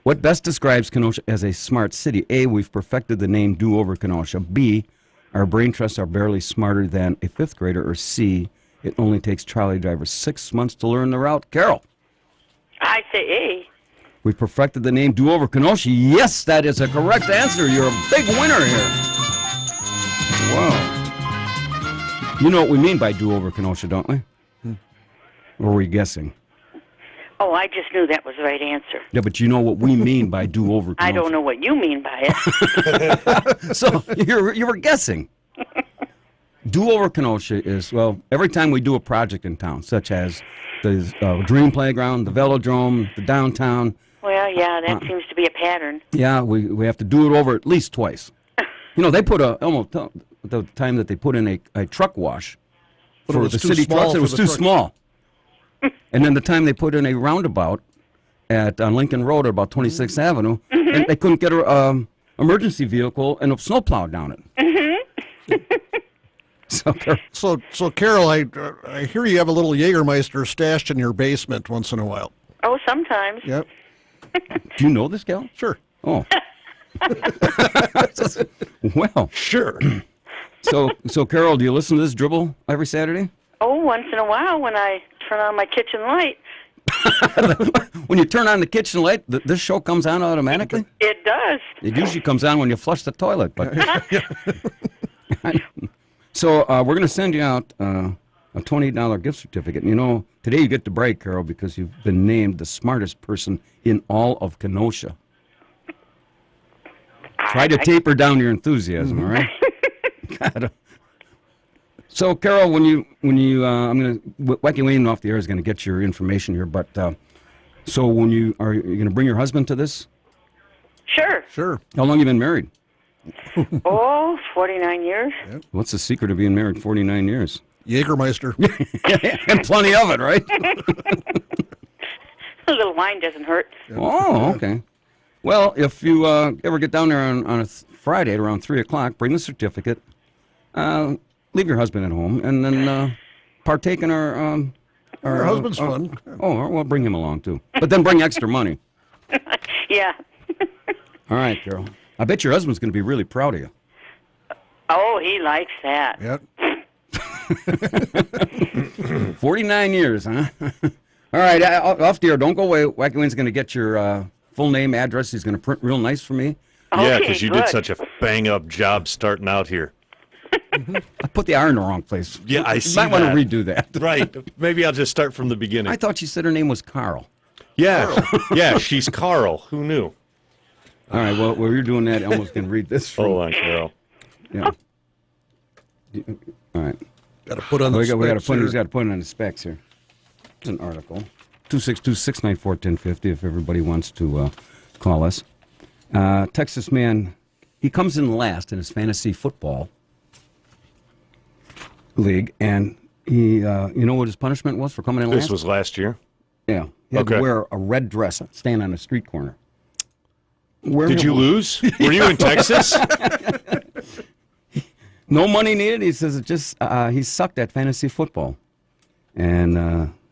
What best describes Kenosha as a smart city? A, we've perfected the name Do-Over Kenosha. B, our brain trusts are barely smarter than a 5th grader. Or C, it only takes trolley drivers 6 months to learn the route. Carol. I say A. We perfected the name Do-Over Kenosha. Yes, that is a correct answer. You're a big winner here. Wow. You know what we mean by Do-Over Kenosha, don't we? Or were we guessing? Oh, I just knew that was the right answer. Yeah, but you know what we mean by Do-Over Kenosha. I don't know what you mean by it. So you were guessing. Do-Over Kenosha is, well, every time we do a project in town, such as the Dream Playground, the Velodrome, the downtown. Well, yeah, that seems to be a pattern. Yeah, we have to do it over at least twice. They put almost the time that they put in a truck wash for the city trucks, it was too small. And then the time they put in a roundabout on Lincoln Road at about 26th Avenue, and they couldn't get an emergency vehicle and a snowplow down it. So, So Carol, I hear you have a little Jägermeister stashed in your basement once in a while. Oh, sometimes. Yep. do you know this gal? Sure. Oh. Well, Sure. so Carol, do you listen to this dribble every Saturday? Oh, once in a while when I turn on my kitchen light. When you turn on the kitchen light, this show comes on automatically? It does. It usually comes on when you flush the toilet. But So we're going to send you out a $28 gift certificate. You know, today you get to brag, Carol, because you've been named the smartest person in all of Kenosha. Try to taper down your enthusiasm, all right? God. So, Carol, when you, I'm going to, Wacky Wayne off the air is going to get your information here, but so when you going to bring your husband to this? Sure. Sure. How long have you been married? Oh, 49 years. What's the secret of being married 49 years? Jägermeister. And plenty of it, right? A little wine doesn't hurt. Oh, okay. Well, if you ever get down there on a Friday at around 3 o'clock, bring the certificate, leave your husband at home, and then partake in our Your husband's fun. Oh, well, bring him along, too. But then bring extra money. Yeah. All right, Carol. I bet your husband's going to be really proud of you. Oh, he likes that. Yep. 49 years, huh? All right, off the air. Don't go away. Wacky Wayne's going to get your full name, address. He's going to print real nice for me. Yeah, Okay, because you good. did such a bang-up job starting out here. I put the R in the wrong place. Yeah, I You see might want to that. redo that. Right. Maybe I'll just start from the beginning. I thought you said her name was Carl. Yeah. Yeah, she's Carl. Who knew? All right, well, while you're doing that, Elmo's going to read this from... Hold on, Carol. Yeah. All right. Got to put on the We got to specs put. here. He's got to put it on the specs here. It's an article. 262-694-1050 if everybody wants to call us. Texas man, he comes in last in his fantasy football league, and he, you know what his punishment was for coming in last? This was last year. Yeah. He had to Okay. wear a red dress, stand on a street corner. Did you lose? Were you in Texas? No money needed. He says it just he sucked at fantasy football, and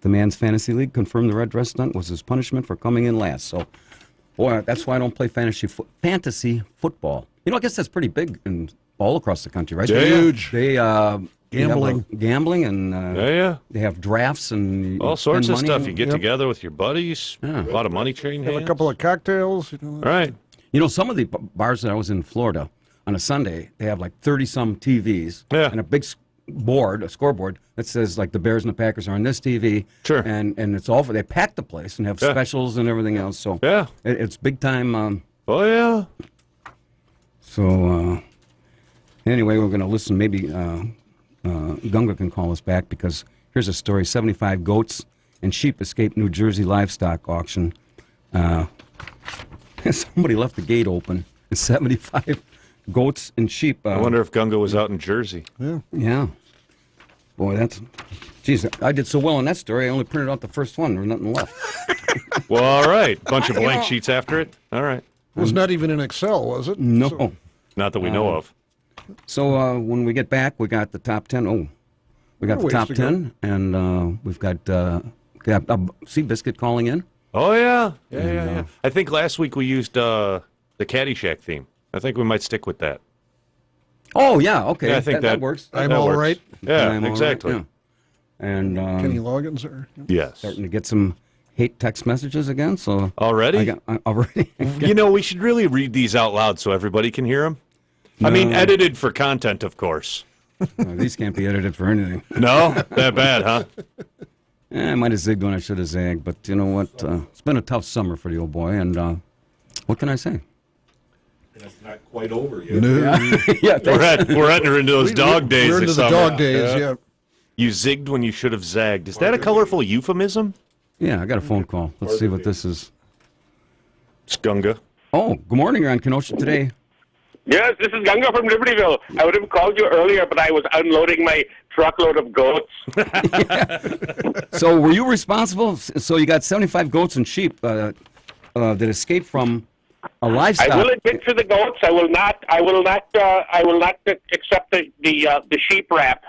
the man's fantasy league confirmed the red dress stunt was his punishment for coming in last. So, boy, that's why I don't play fantasy football. You know, I guess that's pretty big in all across the country, right? Yeah, Huge. They Gambling. gambling, and Yeah. they have drafts and All sorts spend of money stuff. and- You get together with your buddies. Yeah. A lot of money trading Have hands. a couple of cocktails. You know. All right. You know, some of the bars that I was in Florida on a Sunday, they have like 30-some TVs Yeah. and a big board, a scoreboard that says like the Bears and the Packers are on this TV. Sure. And it's all for, they pack the place and have Yeah. specials and everything else. So Yeah. it's big time. Oh, yeah. So anyway, we're going to listen. Maybe Gunga can call us back because here's a story. 75 goats and sheep escaped New Jersey livestock auction. Somebody left the gate open. 75 goats and sheep. I wonder if Gunga was out in Jersey. Yeah. Boy, that's... Geez, I did so well on that story, I only printed out the first one. There was nothing left. Well, all right. Bunch of blank sheets after it. All right. It was not even in Excel, was it? No. So- Not that we know of. So when we get back, we got the top 10. Oh, we got the Ways top to go. 10, and we've got Seabiscuit calling in. Oh, yeah. Yeah. I think last week we used the Caddyshack theme. I think we might stick with that. Oh, yeah, okay. Yeah, I think that works. I'm that all works. right. Yeah, I'm all right, exactly. yeah. And Kenny Loggins are. Yes. starting to get some hate text messages again. So Already? already. You know, we should really read these out loud so everybody can hear them. I mean, No. edited for content, of course. These can't be edited for anything. No? That bad, huh? I might have zigged when I should have zagged, but you know what? It's been a tough summer for the old boy, and what can I say? And it's not quite over yet. No. Yeah, We're entering into those dog days We're this into the summer. dog days, yeah. You zigged when you should have zagged. Is that a colorful euphemism? yeah, I got a phone call. Let's see what this is. It's Gunga. Oh, good morning. You're on Kenosha today. Yes, this is Ganga from Libertyville. I would have called you earlier, but I was unloading my truckload of goats. So were you responsible? So you got 75 goats and sheep that escaped from a livestock. I will admit to the goats. I will not. I will not. I will not accept the sheep rap.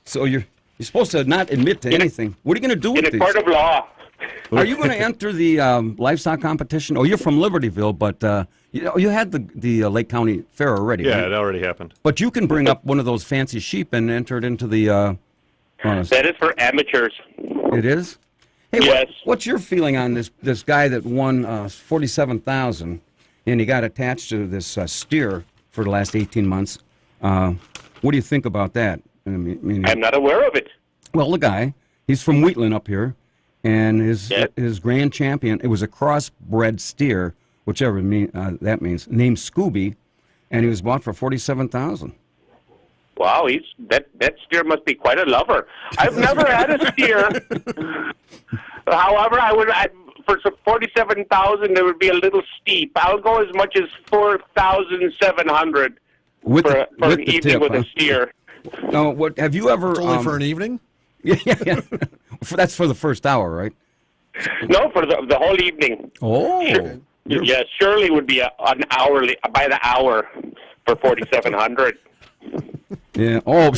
So you're supposed to not admit to anything. What are you going to do with In a these? court of law. Are you going to enter the livestock competition? Oh, you're from Libertyville, but you had the Lake County Fair already. Yeah, right? it already happened. But you can bring up one of those fancy sheep and enter it into the. That is for amateurs. It is. Hey, Yes. what's your feeling on this guy that won $47,000 and he got attached to this steer for the last 18 months? What do you think about that? I mean, I'm not aware of it. well, the guy, he's from Wheatland up here, and his grand champion, it was a crossbred steer, whichever that means, named Scooby, and he was bought for $47,000. Wow, that steer must be quite a lover. I've never had a steer. However, for 47,000 it would be a little steep. I'll go as much as 4,700 for an evening tip, with a steer. No, what have you ever? It's only for an evening? Yeah. That's for the first hour, right? No, for the whole evening. Oh. Sure. Yeah, Shirley would be an hourly by the hour for 4,700. Yeah. Oh.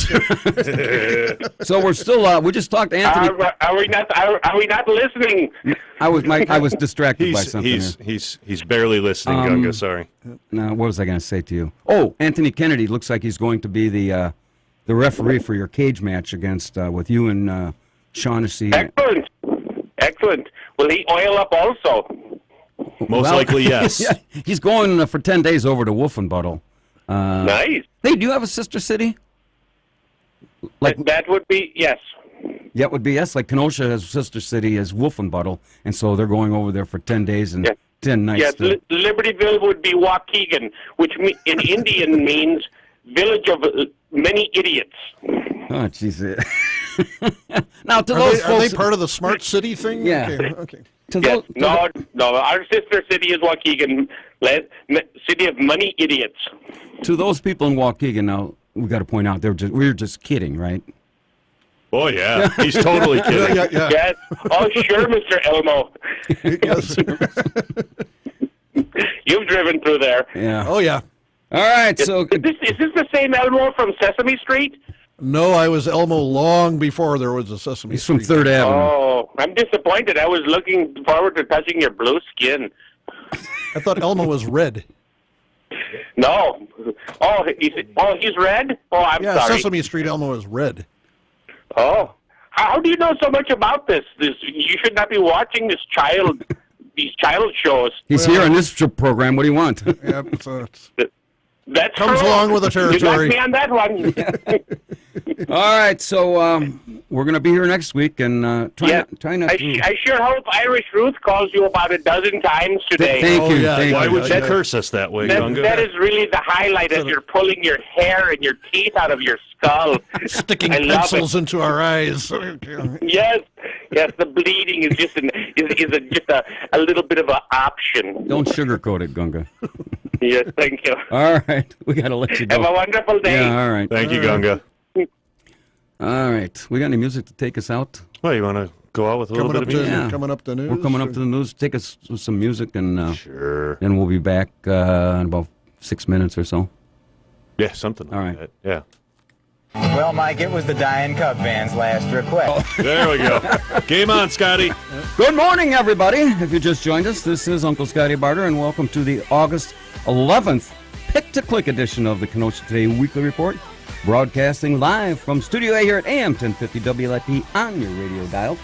So we're still. We just talked to Anthony. Are we not? Are we not listening? I was distracted by something. He's barely listening, Gunga. Sorry. Now, what was I going to say to you? Oh, Anthony Kennedy looks like he's going to be the referee for your cage match against with you and Shaughnessy. Excellent. Will he oil up also? Most likely, yes. Yeah, he's going for 10 days over to Wolfenbüttel. Nice. Hey, do you have a sister city? Like that would be yes. Yeah, it would be yes. Like Kenosha has a sister city as Wolfenbüttel, and so they're going over there for 10 days and 10 nights. Yes, Libertyville would be Waukegan, which in Indian means village of many idiots. Oh, jeez. Now, to Are those they, folks, are they part of the smart city thing? Yeah. Okay. Yes. No. Our sister city is Waukegan, city of money idiots. To those people in Waukegan, now we got to point out we're just kidding, right? Oh yeah, he's totally kidding. Yeah. Yes. Oh sure, Mr. Elmo. Yes. You've driven through there. Yeah. Oh yeah. All right. So is this the same Elmo from Sesame Street? No, I was Elmo long before there was a Sesame he's Street. from Third Avenue. Oh, I'm disappointed. I was looking forward to touching your blue skin. I thought Elmo was red. No. He's red? Oh, I'm Yeah, sorry. Sesame Street Elmo is red. Oh. How do you know so much about this? You should not be watching these child shows. He's here on this program. What do you want? Yeah, That's comes true. along with the You got territory. me on that one. All right. So we're going to be here next week, and try not to. I sure hope Irish Ruth calls you about a dozen times today. Thank you. yeah, Thank Why you. would you curse us that way, Gunga? That is really the highlight as you're pulling your hair and your teeth out of your skull. Sticking I love pencils into our eyes. Yes, the bleeding is just a little bit of an option. Don't sugarcoat it, Gunga. Yes, thank you. All right. We got to let you go. Have a wonderful day. Yeah. All right. Thank you, Gunga. All right. We got any music to take us out? Well, you want to go out with a little bit of music? Yeah. Coming up the news. We're coming up to the news. Take us with some music, and Sure. then we'll be back in about 6 minutes or so. Yeah, something like All right. that. Yeah. Well, Mike, it was the Dying Cub band's last request. There we go. Game on, Scotty. Good morning, everybody. If you just joined us, this is Uncle Scotty Barter, and welcome to the August 11th Pick-to-Click edition of the Kenosha Today Weekly Report, broadcasting live from Studio A here at AM 1050 WLIP on your radio dial.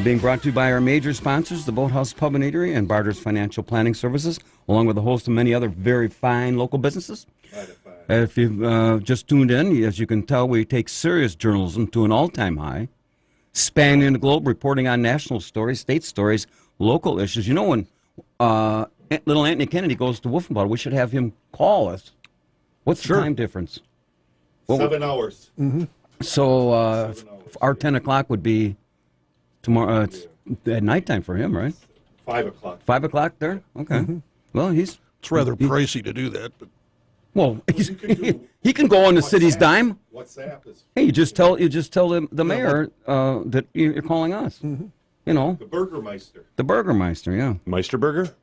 Being brought to you by our major sponsors, the Boathouse Pub and Eatery and Barter's Financial Planning Services, along with a host of many other very fine local businesses. If you've just tuned in, as you can tell, we take serious journalism to an all-time high, spanning the globe, reporting on national stories, state stories, local issues. You know, when little Anthony Kennedy goes to Wolfenbüttel, we should have him call us. What's the time difference? 7 hours. Mm-hmm. So our 10 o'clock would be tomorrow. It's at nighttime for him, right? 5 o'clock. 5 o'clock there? Okay. Well, It's rather pricey to do that. But well, he can go on the city's dime. WhatsApp is. Hey, you just tell the mayor that you're calling us. Mm-hmm. you know. The Burgermeister. The Burgermeister, yeah. Meisterburger?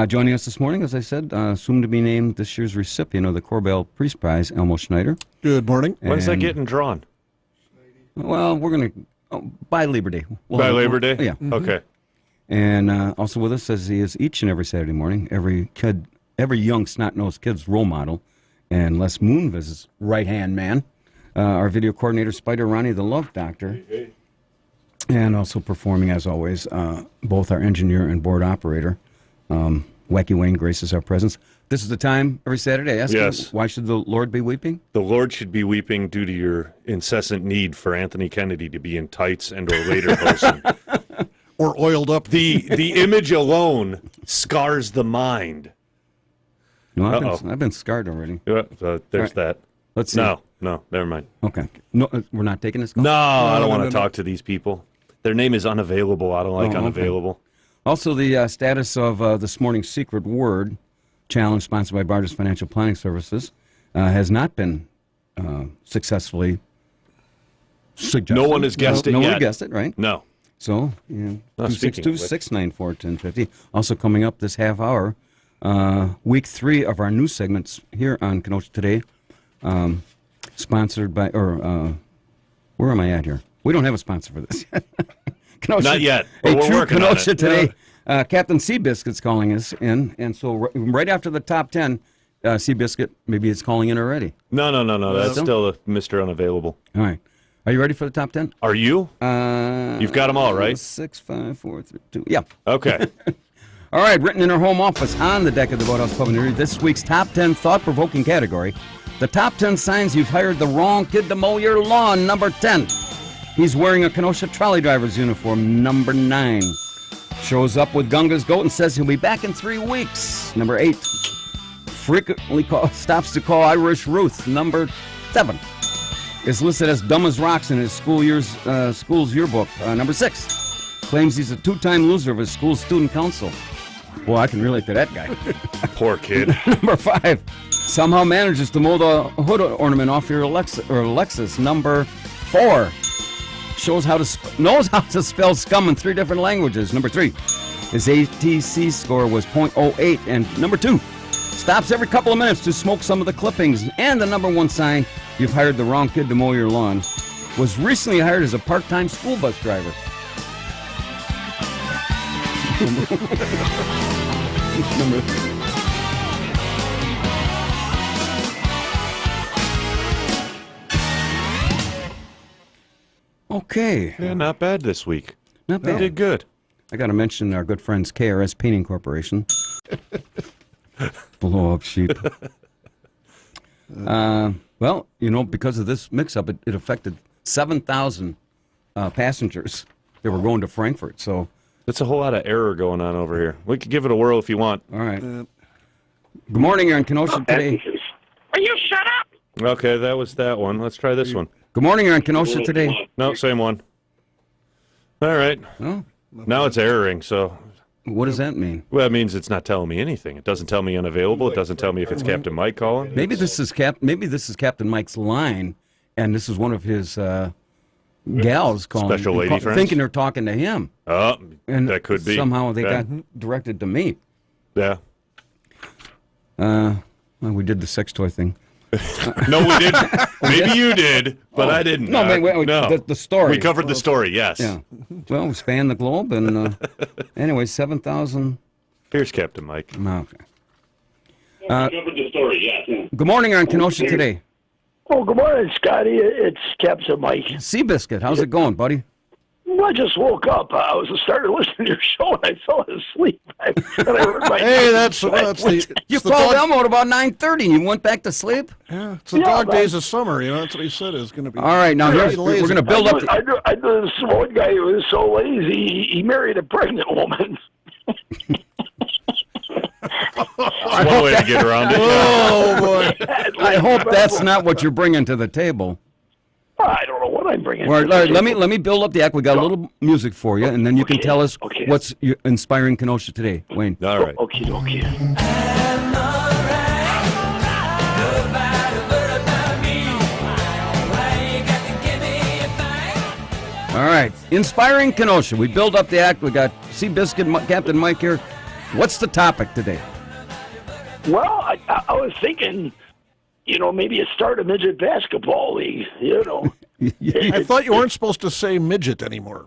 Joining us this morning, as I said, soon to be named this year's recipient of the Corbell Priest Prize, Elmo Schneider. Good morning. When's that getting drawn? Well, we're going to, by Labor Day. By Labor Day? Yeah. Mm-hmm. Okay. And also with us, as he is each and every Saturday morning, every young snot-nosed kid's role model, and Les Moonves' right-hand man, our video coordinator, Spider Ronnie, the Love Doctor, and also performing, as always, both our engineer and board operator, Wacky Wayne graces our presence. This is the time every Saturday. Ask him, why should the Lord be weeping? The Lord should be weeping due to your incessant need for Anthony Kennedy to be in tights and or lederhosen. Or oiled up. The image alone scars the mind. No, I've been scarred already. There's that. Let's see. No, never mind. Okay. No, we're not taking this call? No, I don't want to talk to these people. Their name is unavailable. I don't like unavailable. Okay. Also, the status of this morning's Secret Word Challenge, sponsored by Bartis Financial Planning Services, has not been successfully suggested. No one has guessed it yet. No one guessed it, right? No. So, 262-694-1050. Also coming up this half hour, week 3 of our new segments here on Kenosha Today, sponsored by, where am I at here? We don't have a sponsor for this yet. Kenosha, not yet. But we're working Kenosha on it. Today. Captain Seabiscuit's calling us in, and so right after the top 10, Seabiscuit, maybe it's calling in already. No. That's still Mr. Unavailable. All right. Are you ready for the top 10? Are you? You've got them all, right? 6, 5, 4, 3, 2. Yeah. Okay. All right, written in her home office on the deck of the Boathouse Pub and Eatery, this week's top 10 thought-provoking category. The top 10 signs you've hired the wrong kid to mow your lawn, number 10. He's wearing a Kenosha trolley driver's uniform, number 9. Shows up with Gunga's goat and says he'll be back in 3 weeks, number 8. Frequently stops to call Irish Ruth, number 7. Is listed as dumb as rocks in his school's yearbook, number 6. Claims he's a 2-time loser of his school's student council. Boy, I can relate to that guy. Poor kid. Number 5. Somehow manages to mow the hood ornament off your Lexus, number 4. Knows how to spell scum in 3 different languages. Number 3, his ATC score was .08. And number 2, stops every couple of minutes to smoke some of the clippings. And the number 1 sign you've hired the wrong kid to mow your lawn, was recently hired as a part-time school bus driver. Okay. Yeah, not bad this week. Not bad. They did good. I got to mention our good friends KRS Painting Corporation. Blow up sheep. Well, because of this mix-up, it affected 7,000 passengers that were going to Frankfurt. So That's a whole lot of error going on over here. We could give it a whirl if you want. All right. Good morning. You're on Kenosha Today. Will you shut up? Okay, that was that one. Let's try this one. Good morning. You're on Kenosha Today. No, same one. All right. Oh. Now it's erroring, so... What does that mean? Well, it means it's not telling me anything. It doesn't tell me unavailable. It doesn't tell me if it's Captain Mike calling. Maybe this is Captain Mike's line, and this is one of his gals calling. Special lady friends? Thinking they're talking to him. Oh, And that could be. Somehow they got directed to me. Yeah. Well, we did the sex toy thing. No, we didn't. Maybe you did, but I didn't. No, wait, no. The story. We covered the story, yes. Yeah. Well, we spanned the globe, and anyway, 7,000. Here's Captain Mike. Okay. Covered the story, yes. Good morning, on Kenosha Today. Oh, good morning, Scotty. It's Captain Mike. Seabiscuit, how's it going, buddy? Well, I just woke up. I was starting to listen to your show, and I fell asleep. And I heard my You called Elmo at about 9:30, and you went back to sleep? Yeah, it's the dog days of summer. That's what he said is going to be. All right, now we're going to build up. I knew this one guy who was so lazy, he married a pregnant woman. That's one way to get around it. Oh, boy. I hope that's not what you're bringing to the table. I don't know what I'm bringing. All right, let me build up the act. We got a little music for you, and then you can tell us what's inspiring Kenosha today, Wayne. All right. Okay. All right. Inspiring Kenosha. We build up the act. We got Seabiscuit, Captain Mike here. What's the topic today? Well, I was thinking, maybe you start a midget basketball league, I thought you weren't supposed to say midget anymore.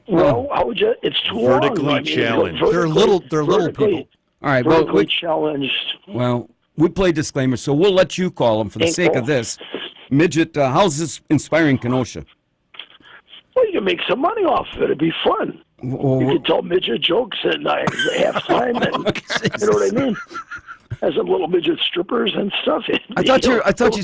Well, how would you? It's too vertically long. challenged. They're little people. All right. Vertically challenged. Well, we play disclaimers, so we'll let you call them for the sake of this. Midget, how's this inspiring Kenosha? Well, you can make some money off of it. It'd be fun. Well, You could tell midget jokes at halftime, and you know what I mean. As some little midget strippers and stuff. I thought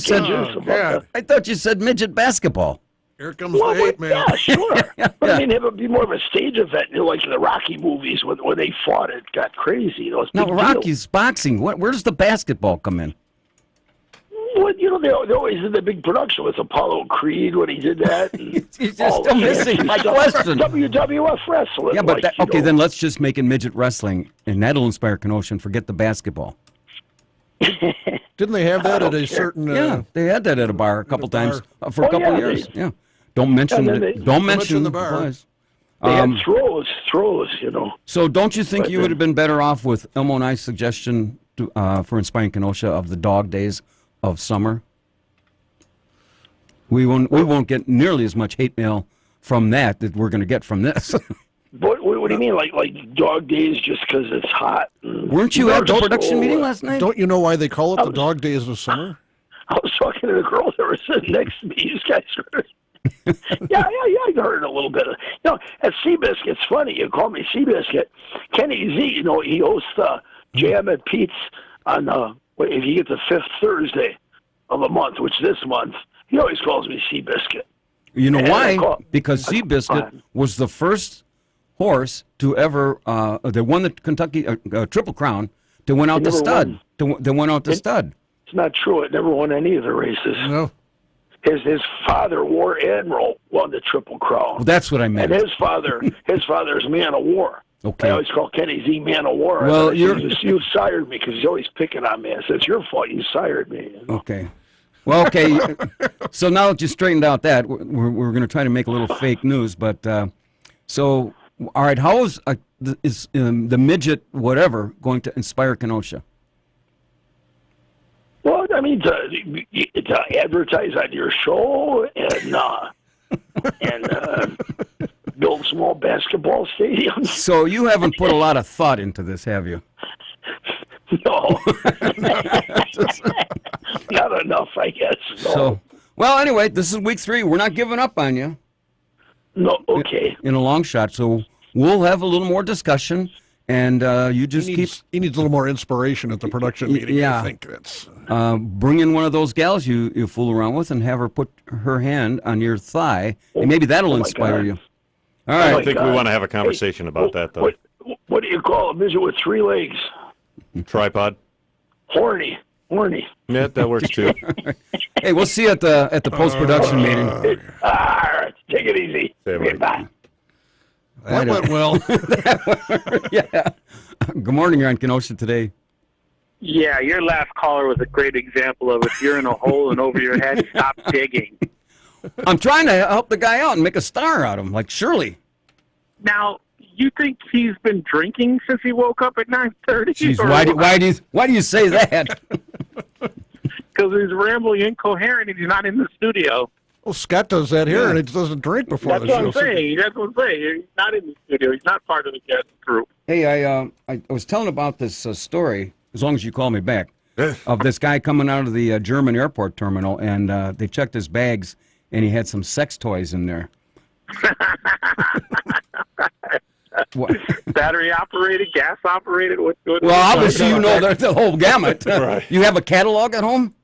you said midget basketball. Here comes the hate mail. Yeah, sure. But I mean, it would be more of a stage event, like in the Rocky movies when they fought. It got crazy. It's No, big Rocky's boxing. Where does the basketball come in? Well, they always did the big production with Apollo Creed when he did that. You're just still missing my question. WWF wrestling. Yeah, but then let's just make it midget wrestling, and that'll inspire Kenosha, and forget the basketball. Didn't they have that at a certain? Yeah, they had that at a bar a couple times for a couple years. Yeah, don't mention the bar. Boys. They had throws. So don't you think you would have been better off with Elmo and I's suggestion for inspiring Kenosha of the dog days of summer? We won't get nearly as much hate mail from that we're going to get from this. What do you mean, like dog days just because it's hot? Weren't you at the production meeting last night? Don't you know why they call it the dog days of summer? I was talking to the girl that was sitting next to me. These guys heard it. yeah, I heard it a little bit. At Seabiscuit, it's funny. You call me Seabiscuit. Kenny Z, he hosts Jam at Pete's on, if you get the 5th Thursday of a month, which this month, he always calls me Seabiscuit. You know why? Because Seabiscuit was the first horse to ever, they won the Kentucky Triple Crown, to win out the stud. They went out the stud. It's not true. It never won any of the races. No. His father, War Admiral, won the Triple Crown. Well, that's what I meant. And his father's Man of War. Okay. I always call Kenny Z Man of War. Well, you sired me because he's always picking on me. I said, it's your fault. You sired me. Okay. Well, okay. So now that you straightened out that, we're going to try to make a little fake news. But so, all right, how is the midget whatever going to inspire Kenosha? Well, I mean, to advertise on your show and build small basketball stadiums. So you haven't put a lot of thought into this, have you? No. Not enough, I guess. No. So, well, anyway, this is week 3. We're not giving up on you. No, okay. In a long shot. So we'll have a little more discussion. And you just he needs a little more inspiration at the production meeting. Yeah. I think that's bring in one of those gals you fool around with and have her put her hand on your thigh, and maybe that'll inspire you. All right. I don't think we want to have a conversation about that, though. What do you call a midget with 3 legs? Tripod. Horny. Yeah, that works too. Hey, we'll see you at the post-production meeting. All right, take it easy. Okay, bye. that went well. Yeah. Good morning. You're on Kenosha today. Yeah, your last caller was a great example of if you're in a hole and over your head, stop digging. I'm trying to help the guy out and make a star out of him, like Shirley. Now, you think he's been drinking since he woke up at 9:30? Jeez, why do you say that? Because he's rambling incoherent and he's not in the studio. Well, Scott does that here, and he doesn't drink before the show. That's what I'm saying. He's not in the studio. He's not part of the guest group. Hey, I was telling about this story, as long as you call me back, of this guy coming out of the German airport terminal, and they checked his bags, and he had some sex toys in there. Battery operated, gas operated. What's good? Well, obviously you know the whole gamut. Right. You have a catalog at home?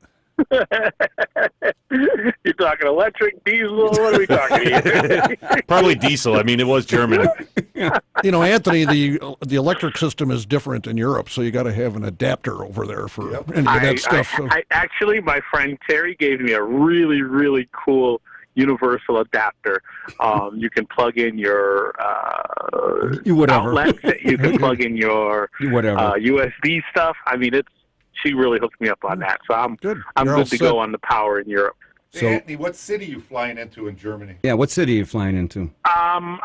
You're talking electric, diesel? What are we talking here? Probably diesel. I mean, it was German. Anthony, the electric system is different in Europe, so you got to have an adapter over there for any of that stuff. Actually, my friend Terry gave me a really, really cool universal adapter. You can plug in your outlets. You can plug in your USB stuff. I mean, she really hooked me up on that. So I'm good to go on the power in Europe. So, Hey, Anthony, what city you flying into in Germany? yeah, what city are you flying into? Come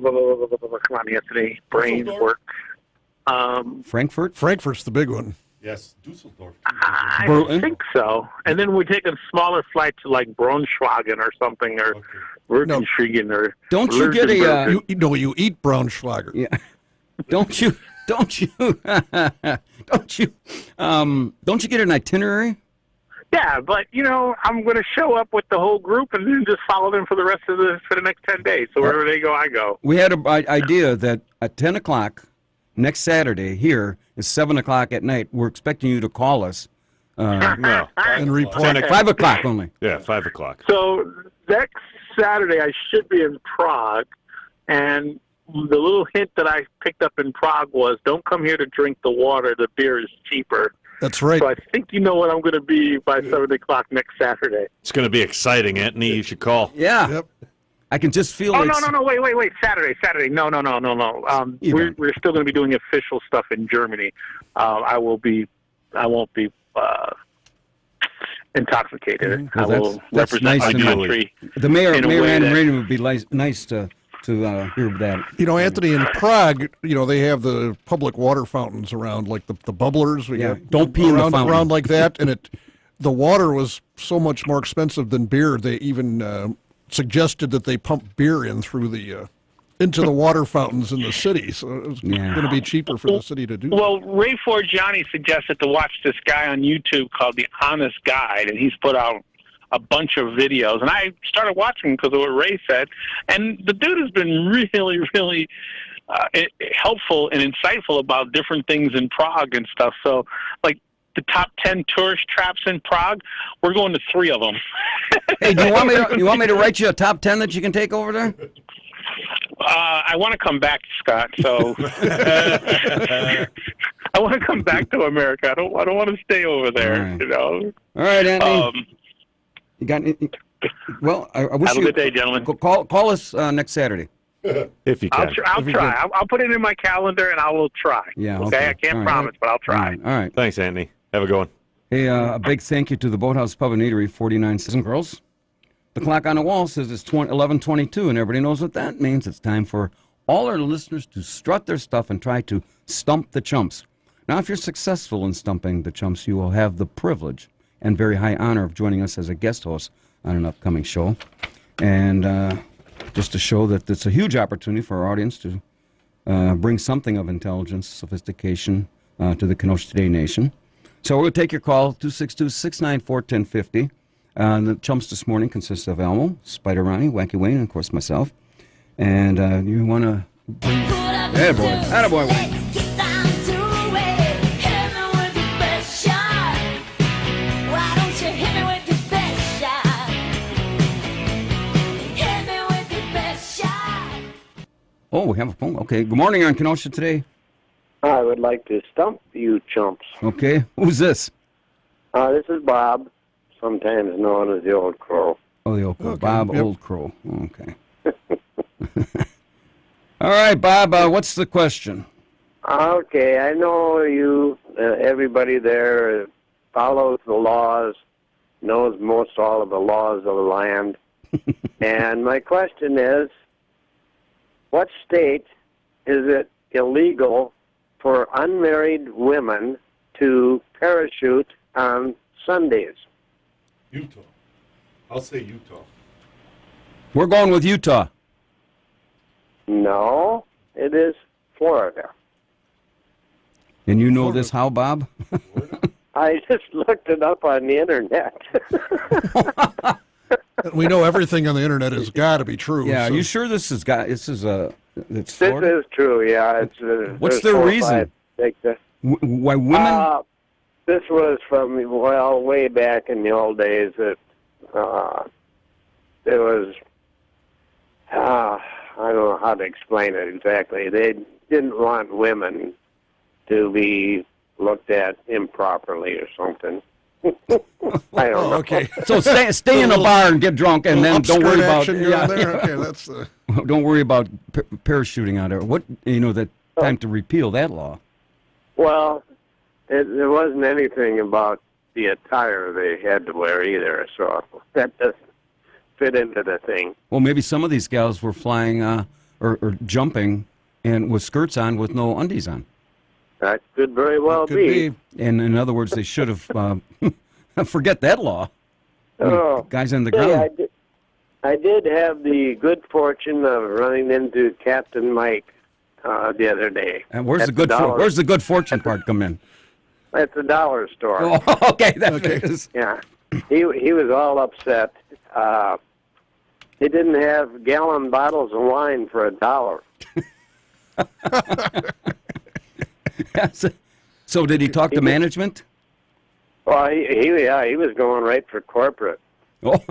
on, Anthony. Brain work. Frankfurt? Frankfurt's the big one. Yes, Dusseldorf. I Berlin? think so. And then we take a smaller flight to like Braunschweig or something, or Württemberg or. Don't you get a? You eat Braunschweiger. Yeah. Don't you? Don't you? Don't you get an itinerary? Yeah, but I'm going to show up with the whole group and then just follow them for the next 10 days. So wherever they go, I go. We had an idea that at 10 o'clock next Saturday here is 7 o'clock at night. We're expecting you to call us. No. And report. 5 o'clock only. Yeah, 5 o'clock. So next Saturday, I should be in Prague, and the little hint that I picked up in Prague was, don't come here to drink the water. The beer is cheaper. That's right. So I think you know what I'm going to be by 7 o'clock next Saturday. It's going to be exciting, Anthony. You should call. Yeah. Yep. I can just feel Oh, it. no, wait. Saturday. No. We're still going to be doing official stuff in Germany. I won't be intoxicated. Well, I will that's represent nice my to know. country. The mayor, in a Mayor way Adam that- Rainey would be nice to hear that. Anthony, in Prague, they have the public water fountains around, like the bubblers. Yeah, don't pee in the fountain. Around like that, and the water was so much more expensive than beer. They even suggested that they pump beer in through into the water fountains in the city, so it was going to be cheaper for the city to do that. Well, Ray Forgiani suggested to watch this guy on YouTube called The Honest Guide, and he's put out a bunch of videos, and I started watching because of what Ray said, and the dude has been really, really helpful and insightful about different things in Prague and stuff. So, like the top 10 tourist traps in Prague, we're going to 3 of them. Hey, do you want me to write you a top 10 that you can take over there? I want to come back, Scott. So I want to come back to America. I don't want to stay over there. All right, Anthony. You got? Well, I wish have a good day, gentlemen. Call us next Saturday. If you can. I'll try. I'll put it in my calendar, and I will try. Yeah. Okay. I can't promise, but I'll try. All right. Thanks, Anthony. Have a good one. Hey, a big thank you to the Boathouse Pub and Eatery, 49 Citizen Girls. The clock on the wall says it's 11:22, and everybody knows what that means. It's time for all our listeners to strut their stuff and try to stump the chumps. Now, if you're successful in stumping the chumps, you will have the privilege and very high honor of joining us as a guest host on an upcoming show. And just to show that it's a huge opportunity for our audience to bring something of intelligence, sophistication to the Kenosha Today Nation. So we're going to take your call, 262-694-1050. The chumps this morning consists of Elmo, Spider Ronnie, Wacky Wayne, and of course myself. And you want to bring... Attaboy, Wayne. Oh, we have a phone. Okay. Good morning on Kenosha Today. I would like to stump you chumps. Okay. Who's this? This is Bob, sometimes known as the Old Crow. Oh, the Old Crow. Okay. Bob Old Crow. Okay. All right, Bob, what's the question? Okay, I know you, everybody there follows the laws, knows most all of the laws of the land. And my question is, what state is it illegal for unmarried women to parachute on Sundays? Utah. I'll say Utah. We're going with Utah. No, it is Florida. And you know this how, Bob? I just looked it up on the internet. We know everything on the internet has got to be true. Yeah, so. are you sure this is Florida? This is true, yeah. What's the reason? Why women? This was from, well, way back in the old days. It was, I don't know how to explain it exactly. They didn't want women to be looked at improperly or something. I don't know. Okay. So stay in a bar and get drunk, and then don't worry about. Okay, that's. Don't worry about parachuting out there. What that time to repeal that law? Well, there wasn't anything about the attire they had to wear either. So that doesn't fit into the thing. Well, maybe some of these gals were flying or jumping and with skirts on with no undies on. That could very well be. And in other words, they should have, forget that law. Oh, Guys on the hey, ground. I did have the good fortune of running into Captain Mike the other day. And where's the good fortune part come in? At the dollar store. Oh, okay, that's what it is. Yeah, he was all upset. He didn't have gallon bottles of wine for $1. So did he talk to management? Well, he was going right for corporate. Oh,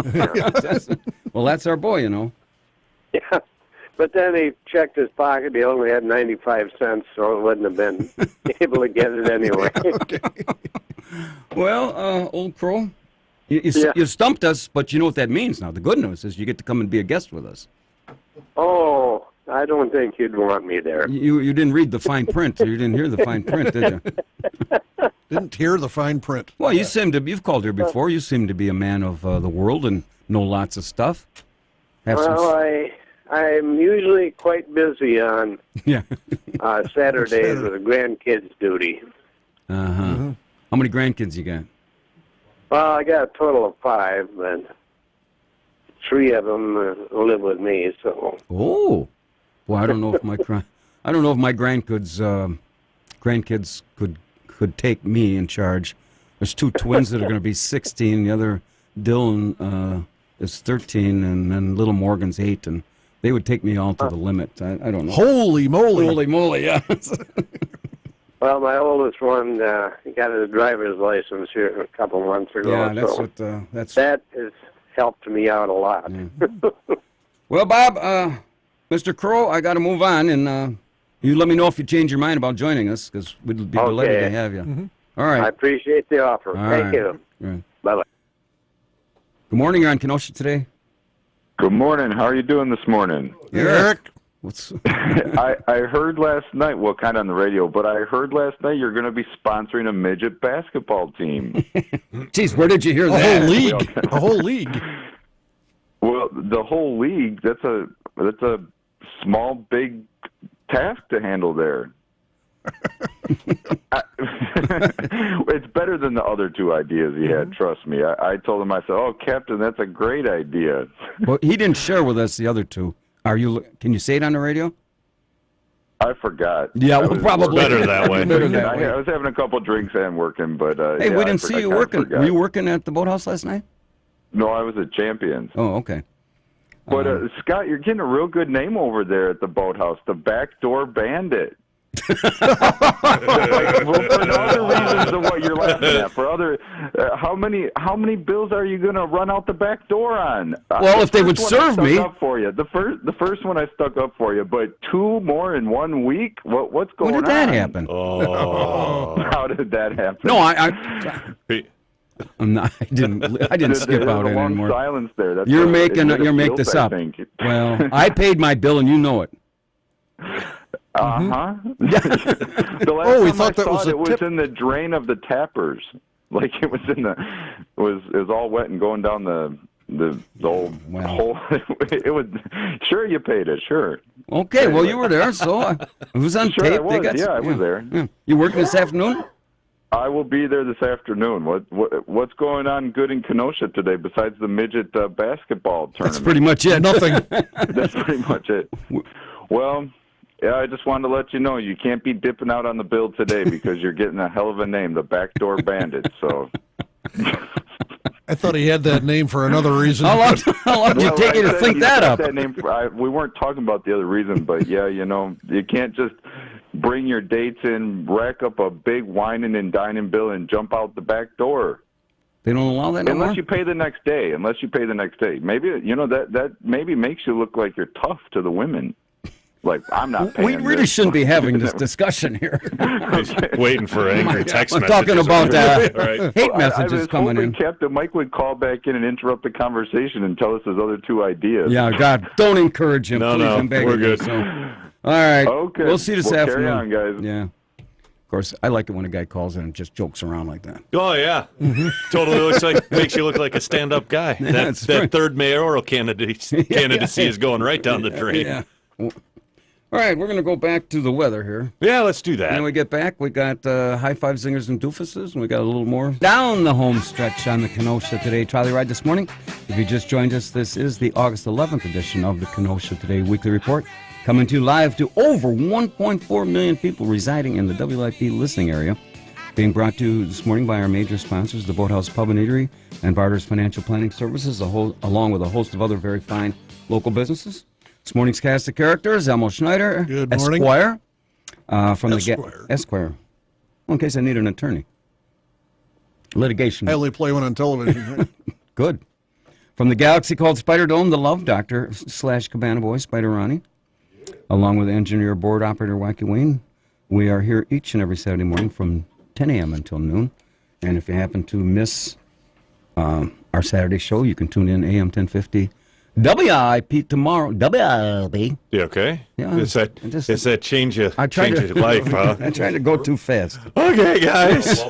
well, that's our boy, you know. Yeah, but then he checked his pocket. He only had 95 cents, so it wouldn't have been able to get it anyway. Well, old Crow, you stumped us, but you know what that means now. The good news is you get to come and be a guest with us. Oh, I don't think you'd want me there. You didn't read the fine print. You didn't hear the fine print, did you? Didn't hear the fine print. Well, you've called here before. You seem to be a man of the world and know lots of stuff. I'm usually quite busy on Saturdays with grandkids duty. Uh-huh. How many grandkids you got? Well, I got a total of 5, and 3 of them live with me. So. Oh, well, I don't know if my grandkids could take me in charge. There's 2 twins that are going to be 16. The other, Dylan, is 13, and then little Morgan's 8, and they would take me all to the limit. I don't know. Holy moly! Holy moly! Yeah. Well, my oldest one got his driver's license here a couple months ago. Yeah, that's so that has helped me out a lot. Yeah. Well, Bob, Mr. Crow, I got to move on, and you let me know if you change your mind about joining us, because we'd be delighted to have you. Mm-hmm. All right. I appreciate the offer. Thank you. Right. Bye-bye. Good morning. You're on Kenosha today. Good morning. How are you doing this morning? Eric. I heard last night, well, kind of on the radio, but I heard last night you're going to be sponsoring a midget basketball team. Jeez, where did you hear that? A whole league. Well, the whole league, that's a small, big task to handle there. It's better than the other 2 ideas he had, trust me. I told him, I said, oh, Captain, that's a great idea. Well, he didn't share with us the other 2. Can you say it on the radio? I forgot. Yeah, well, probably. Better that way. I was having a couple drinks and working, but hey, we didn't see you working. Were you working at the boathouse last night? No, I was at Champions. Oh, okay. But Scott, you're getting a real good name over there at the boathouse, the Backdoor Bandit. For other reasons than what you're laughing at. For other, how many bills are you going to run out the back door on? Well, if they would serve me. For you. The first one I stuck up for you, but 2 more in 1 week. What's going on? When did that happen? Oh, how did that happen? No, I'm not, I didn't skip out any anymore. Silence there. That's you're making this up. Well, I paid my bill and you know it. Uh-huh. The last we time thought that was it was in the drain of the tappers. Like it was it was all wet and going down the old hole. It was sure you paid it, sure. Okay, well you were there, so it was on tape. I was there. Yeah. You working this afternoon? I will be there this afternoon. What's going on good in Kenosha today besides the midget basketball tournament? That's pretty much it. Nothing. That's pretty much it. Well, yeah, I just wanted to let you know you can't be dipping out on the bill today because you're getting a hell of a name, the Backdoor Bandit. So. I thought he had that name for another reason. How long did it take you to think that up? That name we weren't talking about the other reason, but yeah, you can't just bring your dates in, rack up a big whining and dining bill, and jump out the back door. They don't allow that unless anymore? you pay the next day. Maybe that maybe makes you look like you're tough to the women. Like, I'm not paying. We really shouldn't be having this discussion here. Waiting for angry text messages. We're talking about right. hate messages coming in. Captain Mike would call back in and interrupt the conversation and tell us his other 2 ideas. Yeah, God, don't encourage him. No, please, I'm begging we're good. You, so. All right. Okay. We'll see you this afternoon. Carry on, guys. Yeah. Of course, I like it when a guy calls in and just jokes around like that. Oh, yeah. Totally looks like, makes you look like a stand-up guy. That third mayoral candidacy is going right down the drain. Yeah. All right, we're going to go back to the weather here. Yeah, let's do that. When we get back, we got high five zingers and doofuses, and we got a little more down the home stretch on the Kenosha Today Trolley Ride this morning. If you just joined us, this is the August 11th edition of the Kenosha Today Weekly Report, coming to you live to over 1.4 million people residing in the WIP listening area. Being brought to you this morning by our major sponsors, the Boathouse Pub and Eatery and Barter's Financial Planning Services, along with a host of other very fine local businesses. This morning's cast of characters: Elmo Schneider, Good morning. Esquire, from Esquire. the Esquire. Well, in case I need an attorney. Litigation. I only play one on television. Good. From the galaxy called Spider Dome, the Love Doctor / Cabana Boy, Spider Ronnie, along with engineer board operator Wacky Wayne. We are here each and every Saturday morning from 10 a.m. until noon. And if you happen to miss our Saturday show, you can tune in AM 1050 WIP tomorrow. WIP. You okay? Yeah. It's that change of life, huh? I tried to go too fast. Okay, guys.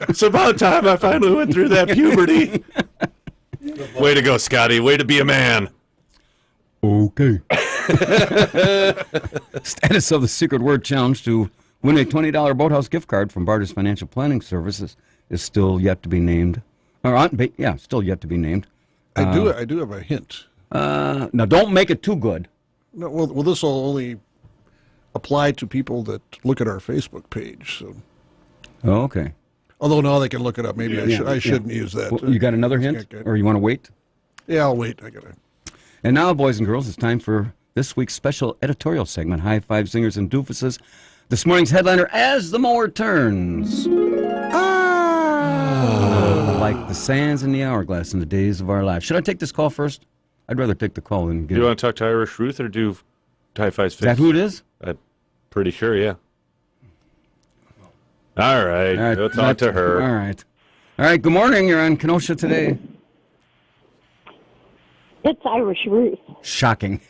It's about time I finally went through that puberty. Way to go, Scotty. Way to be a man. Okay. Status of the Secret Word Challenge to win a $20 Boathouse gift card from Barter's Financial Planning Services is still yet to be named. Still yet to be named. I do have a hint. Now, don't make it too good. No, well, this will only apply to people that look at our Facebook page. So. Oh, okay. Although now they can look it up. Maybe I shouldn't use that. Well, you got another hint? Or you want to wait? Yeah, I'll wait. I got it. And now, boys and girls, it's time for this week's special editorial segment, High Five Zingers and Doofuses. This morning's headliner, As the Mower Turns. Like the sands in the hourglass in the days of our lives. Should I take this call first? I'd rather take the call than get Do you want to talk to Irish Ruth or do High Fives? Is that who it is? I'm pretty sure, yeah. All right. We'll talk to her. All right. All right, good morning. You're on Kenosha Today. It's Irish Ruth. Shocking.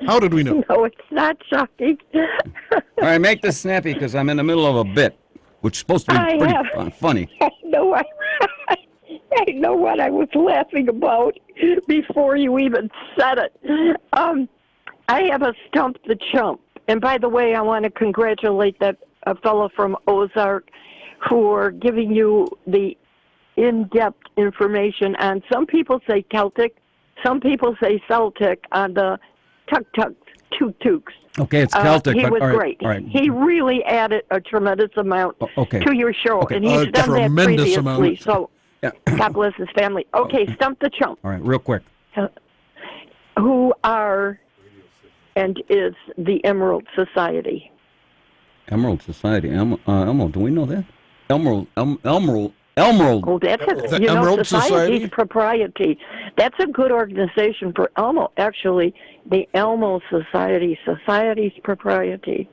How did we know? No, it's not shocking. All right, make this snappy because I'm in the middle of a bit, which is supposed to be pretty funny. I know what I was laughing about before you even said it. I have a Stump the Chump. And by the way, I want to congratulate that fellow from Ozark for giving you the in-depth information on, some people say Celtic, some people say Celtic on the tuk-tuk, tuk-tuks. Okay, it's Celtic. He but, was all right, great. All right. He really added a tremendous amount to your show, and he's done that previously. So God bless his family. Okay, Stump the Chump. All right, real quick. Who are and is the Emerald Society? Emerald Society. Emerald, do we know that? Emerald. Oh, that's the Emerald Society? Propriety. That's a good organization for Elmo. Actually, the Elmo Society, Society's propriety.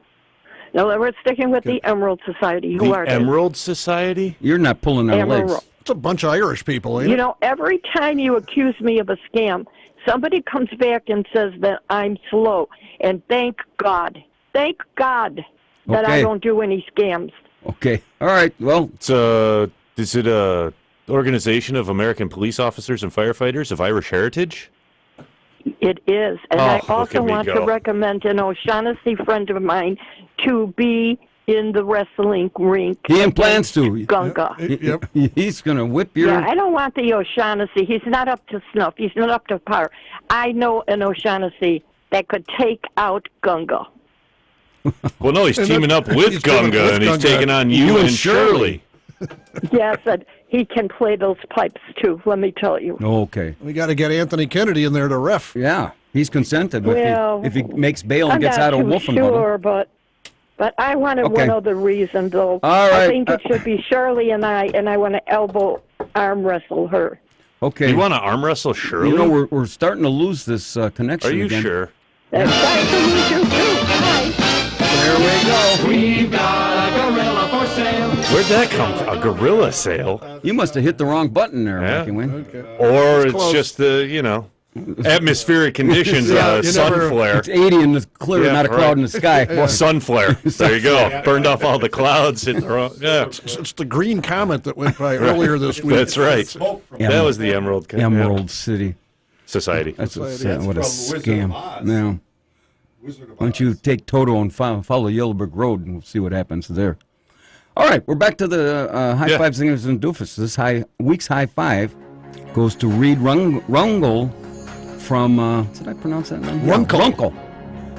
No, we're sticking with the Emerald Society. Who are they? Emerald Society? You're not pulling our legs. It's a bunch of Irish people, ain't it? You know, every time you accuse me of a scam, somebody comes back and says that I'm slow. And thank God that I don't do any scams. Okay. All right. Well, is it a organization of American police officers and firefighters of Irish heritage? It is. And I also want to recommend an O'Shaughnessy friend of mine to be in the wrestling rink. He plans to. Gunga. Yep. He's going to whip your... Yeah, I don't want the O'Shaughnessy. He's not up to snuff. He's not up to par. I know an O'Shaughnessy that could take out Gunga. Well, no, he's teaming up with Gunga, and he's taking on you and Shirley. Yes, and he can play those pipes, too, let me tell you. Okay. We got to get Anthony Kennedy in there to ref. Yeah, he's consented. Well, if he makes bail and gets out of Wolfenbutton. I'm not too sure, but I wanted one other reason, though. All right. I think it should be Shirley and I want to elbow arm wrestle her. Okay. You want to arm wrestle Shirley? You know, we're starting to lose this connection again. Are you again. sure? That's starting to lose you, too. Hi. There we go. We've got a gorilla for sale. Where'd that come from? A gorilla sale? You must have hit the wrong button there, Yeah. Wacky Wayne. Okay. Or It's it's close. just the, Atmospheric conditions, sun flare. It's 80 in the clear, not a cloud in the sky. Well, sun flare. There you go. Burned off all the clouds. Hit the road. Yeah. It's the green comet that went by earlier this week. That's right. That was the Emerald City Society. That's what a scam. Now, why don't you take Toto and follow Yellowbrick Road and we'll see what happens there. All right, we're back to the High Five Singers and Doofus. This week's High Five goes to Reed Rungel from, did I pronounce that name? Runkle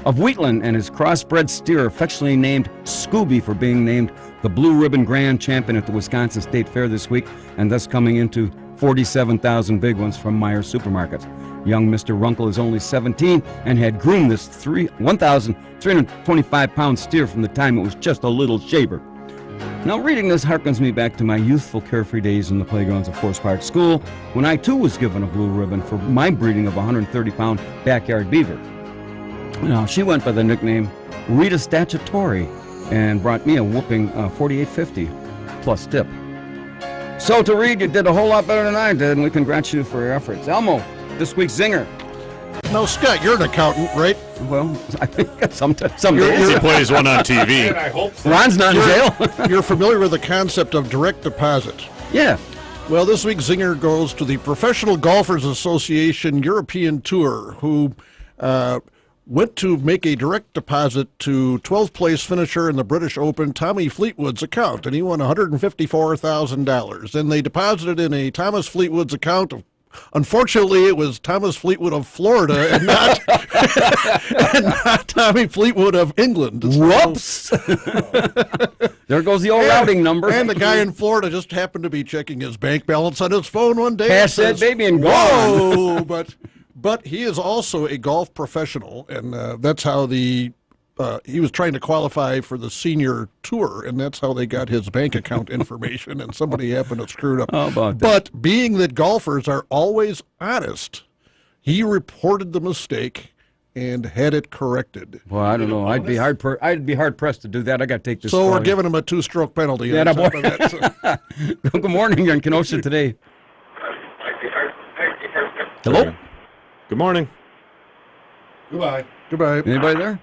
of Wheatland, and his crossbred steer, affectionately named Scooby, for being named the Blue Ribbon Grand Champion at the Wisconsin State Fair this week, and thus coming into 47,000 big ones from Meyer Supermarkets. Young Mr. Runkle is only 17 and had groomed this 1,325-pound steer from the time it was just a little shaver. Now, reading this harkens me back to my youthful, carefree days in the playgrounds of Forest Park School, when I too was given a blue ribbon for my breeding of a 130-pound backyard beaver. Now, she went by the nickname Rita Statutory and brought me a whooping 48.50 plus tip. So, to Reed, you did a whole lot better than I did, and we congratulate you for your efforts. Elmo, this week's zinger. Now, Scott, you're an accountant, right? Well, I think some days. He plays one on TV. I hope so. Ron's not in jail. You're familiar with the concept of direct deposit. Yeah. Well, this week's zinger goes to the Professional Golfers Association European Tour, who went to make a direct deposit to 12th place finisher in the British Open, Tommy Fleetwood's account, and he won $154,000. And they deposited in a Thomas Fleetwood's account of Unfortunately, it was Thomas Fleetwood of Florida and not, and not Tommy Fleetwood of England. Whoops! There goes the old routing number. And the guy in Florida just happened to be checking his bank balance on his phone one day. Cash that baby and gone. Whoa! But he is also a golf professional, and that's how he was trying to qualify for the senior tour, and that's how they got his bank account information, and somebody happened to screw it up. How about that? But being that golfers are always honest, he reported the mistake and had it corrected. Well, I don't know. I'd be hard pressed to do that. I got to take this. So we're giving him a 2-stroke penalty. Yeah, boy. Good morning. You're in Kenosha today. Hello. Good morning. Goodbye. Goodbye. Anybody there?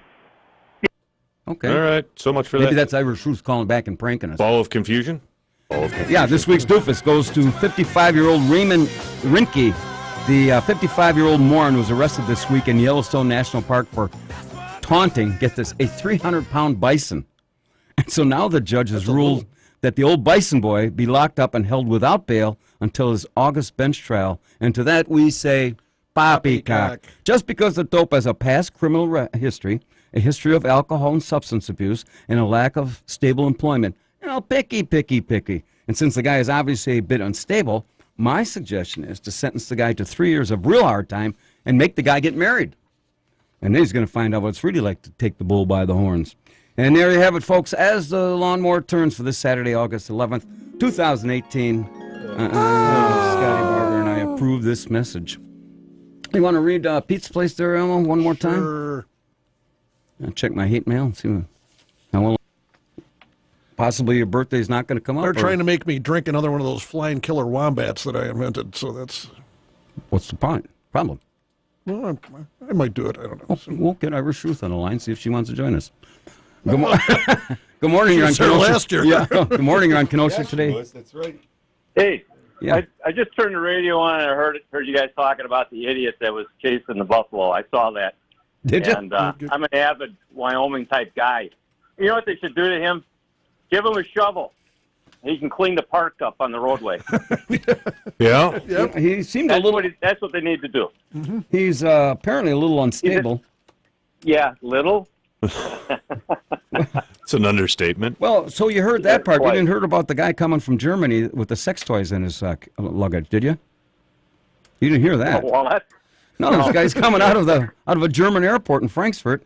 Okay. All right. So much for Maybe that. that's Irish Ruth calling back and pranking us. Ball of confusion? Yeah, this week's doofus goes to 55-year-old Raymond Rinke. The 55-year-old moron was arrested this week in Yellowstone National Park for taunting, get this, a 300-pound bison. And so now the judge has ruled that the old bison boy be locked up and held without bail until his August bench trial. And to that we say, poppycock. Just because the dope has a past criminal history, a history of alcohol and substance abuse, and a lack of stable employment, picky. And since the guy is obviously a bit unstable, my suggestion is to sentence the guy to 3 years of real hard time and make the guy get married. And then he's going to find out what it's really like to take the bull by the horns. And there you have it, folks, as the lawnmower turns for this Saturday, August 11th, 2018. Scotty Barber and I approve this message. You want to read Pete's Place there, Elmo, one more time? Sure. I'll check my hate mail and see how well. Possibly your birthday's not going to come up. They're trying to make me drink another one of those flying killer wombats that I invented, so that's... What's the problem? Well, I might do it. I don't know. We'll get Irish Ruth on the line, see if she wants to join us. Good morning, you're on Kenosha. Last year. Yeah. Good morning, you're on Kenosha today. That's right. Hey, Yeah. I just turned the radio on and I heard you guys talking about the idiot that was chasing the buffalo. I saw that. Did you? And I'm an avid Wyoming type guy. You know what they should do to him? Give him a shovel. He can clean the park up on the roadway. Yeah. Yep. He seemed a little. That's what they need to do. Mm-hmm. He's apparently a little unstable. Yeah, little. It's an understatement. Well, so you heard that part. You quite. didn't hear about the guy coming from Germany with the sex toys in his luggage, did you? You didn't hear that. Well, that's No, this guy's coming out of a German airport in Frankfurt,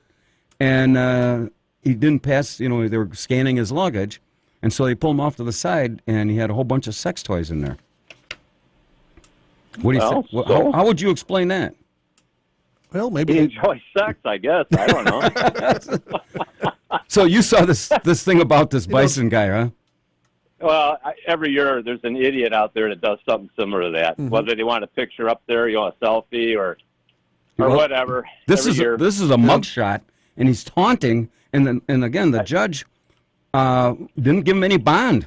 and he didn't pass. They were scanning his luggage, and so they pulled him off to the side, and he had a whole bunch of sex toys in there. What do you think? so? How would you explain that? Well, he maybe... enjoys sex, I guess. I don't know. So you saw this thing about this bison guy, huh? Well, every year there's an idiot out there that does something similar to that. Mm-hmm. Whether they want a picture up there, a selfie, or or whatever. This every year. is a mugshot, and he's taunting. And again, the judge didn't give him any bond.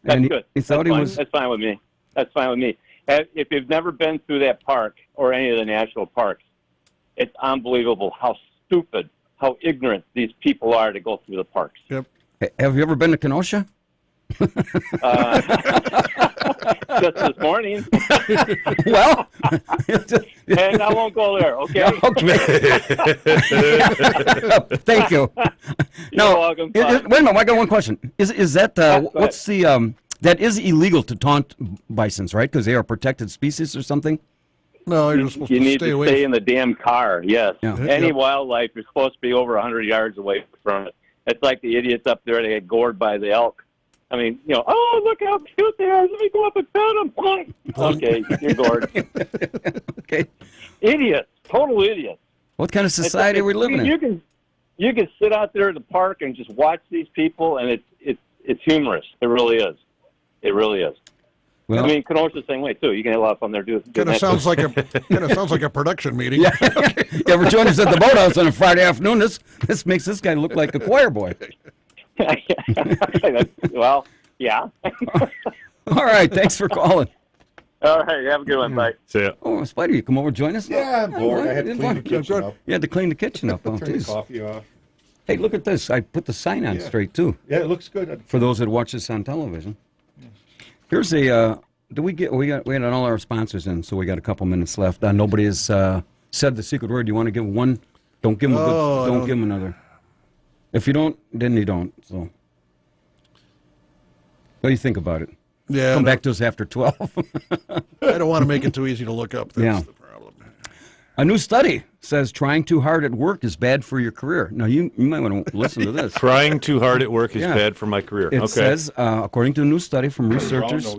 That's and good. He thought That's fine. was. That's fine with me. That's fine with me. If you've never been through that park or any of the national parks, it's unbelievable how stupid, how ignorant these people are to go through the parks. Yep. Have you ever been to Kenosha? Just this morning. Well, and I won't go there. Okay. Okay. Thank you. You're welcome. Wait a minute. I got one question. Is that what's the that is illegal to taunt bisons, right? Because they are protected species or something. No, you're supposed you to need stay to away. stay in the damn car. Yes. Yeah. Any wildlife, you're supposed to be over 100 yards away from it. It's like the idiots up there that get gored by the elk. I mean, oh, look how cute they are. Let me go up and pet them. Okay, you're gored. Okay. Idiots. Total idiots. What kind of society are we living in? You can sit out there at the park and just watch these people, and it's humorous. It really is. It really is. Well, I mean, Kenosha's the same way too. You can have a lot of fun there too. Kind of sounds like a production meeting. Yeah. You ever join us at the boathouse on a Friday afternoon? This makes this guy look like a choir boy. Well, yeah. All right. Thanks for calling. All right. Have a good one. Bye. See ya. Oh, Spider, you come over and join us? Yeah, I'm bored. I had to clean the kitchen up. You had to clean the kitchen up. Oh, Turn the geez. coffee off. Hey, look at this. I put the sign on straight, too. Yeah, it looks good. For those that watch this on television. Here's a, we had all our sponsors in, so we got a couple minutes left. Nobody has said the secret word. You want to give one? Don't give them don't give them another. If you don't, then you don't. So, what do you think about it? Yeah. Come back to us after 12. I don't want to make it too easy to look up. That's the problem. A new study says trying too hard at work is bad for your career. Now, you might want to listen to this. Trying too hard at work is bad for my career. It says, according to a new study from researchers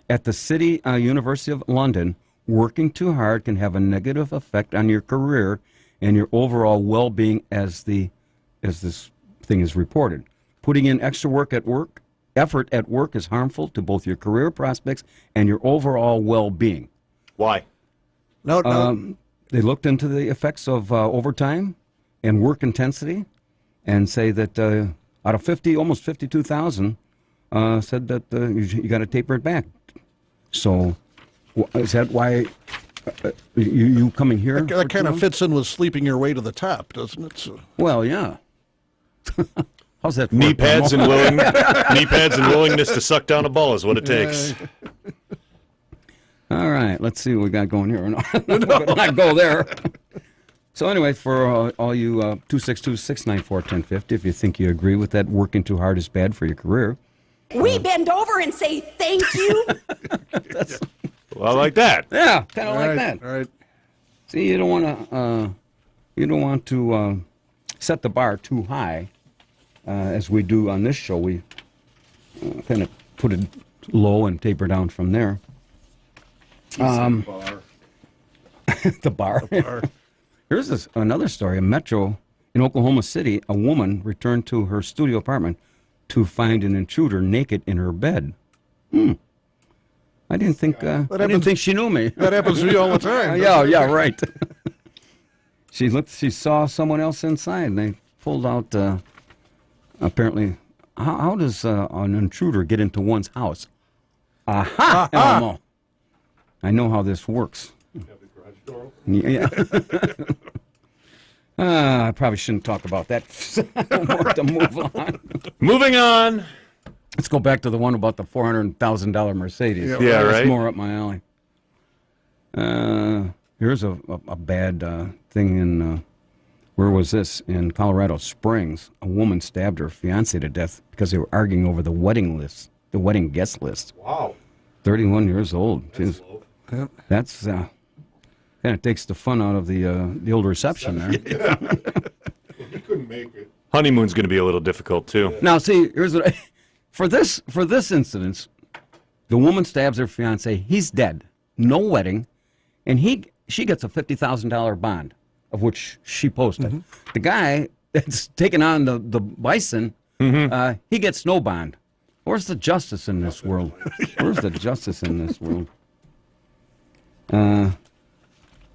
at the City University of London, working too hard can have a negative effect on your career and your overall well-being as this thing is reported. Putting in extra effort at work is harmful to both your career prospects and your overall well-being. Why? No. They looked into the effects of overtime and work intensity and say that out of almost 52,000 said that you got to taper it back. So is that why you coming here? That kind of fits in with sleeping your way to the top, doesn't it? So. Well, yeah. How's that? Knee pads and willingness to suck down a ball is what it takes. All right, let's see what we got going here. We're not go there. So anyway, for all you 262-694-1050, if you think you agree with that, working too hard is bad for your career. We bend over and say thank you. Well, I like that. Yeah, kind of like that. All right. See, you don't want to set the bar too high, as we do on this show. We kind of put it low and taper down from there. The bar. Here's another story. In Oklahoma City, a woman returned to her studio apartment to find an intruder naked in her bed. I didn't think she knew me. That happens to you all the time. Yeah, right. She saw someone else inside, and they pulled out. Apparently, how does an intruder get into one's house? Aha! Elmo. I know how this works. You have the garage door open? Yeah. I probably shouldn't talk about that. I want to move on. Moving on. Let's go back to the one about the $400,000 Mercedes. Yeah, right. That's more up my alley. Here's a bad thing in, where was this? In Colorado Springs. A woman stabbed her fiancé to death because they were arguing over the wedding guest list. Wow. 31 years old. That's low. That's kind of takes the fun out of the old reception there. Yeah. We couldn't make it. Honeymoon's going to be a little difficult too. Now, see, here's what for this incident, the woman stabs her fiance. He's dead. No wedding, and she gets a $50,000 bond, of which she posted. Mm-hmm. The guy that's taking on the bison, he gets no bond. Where's the justice in this world? Where's the justice in this world?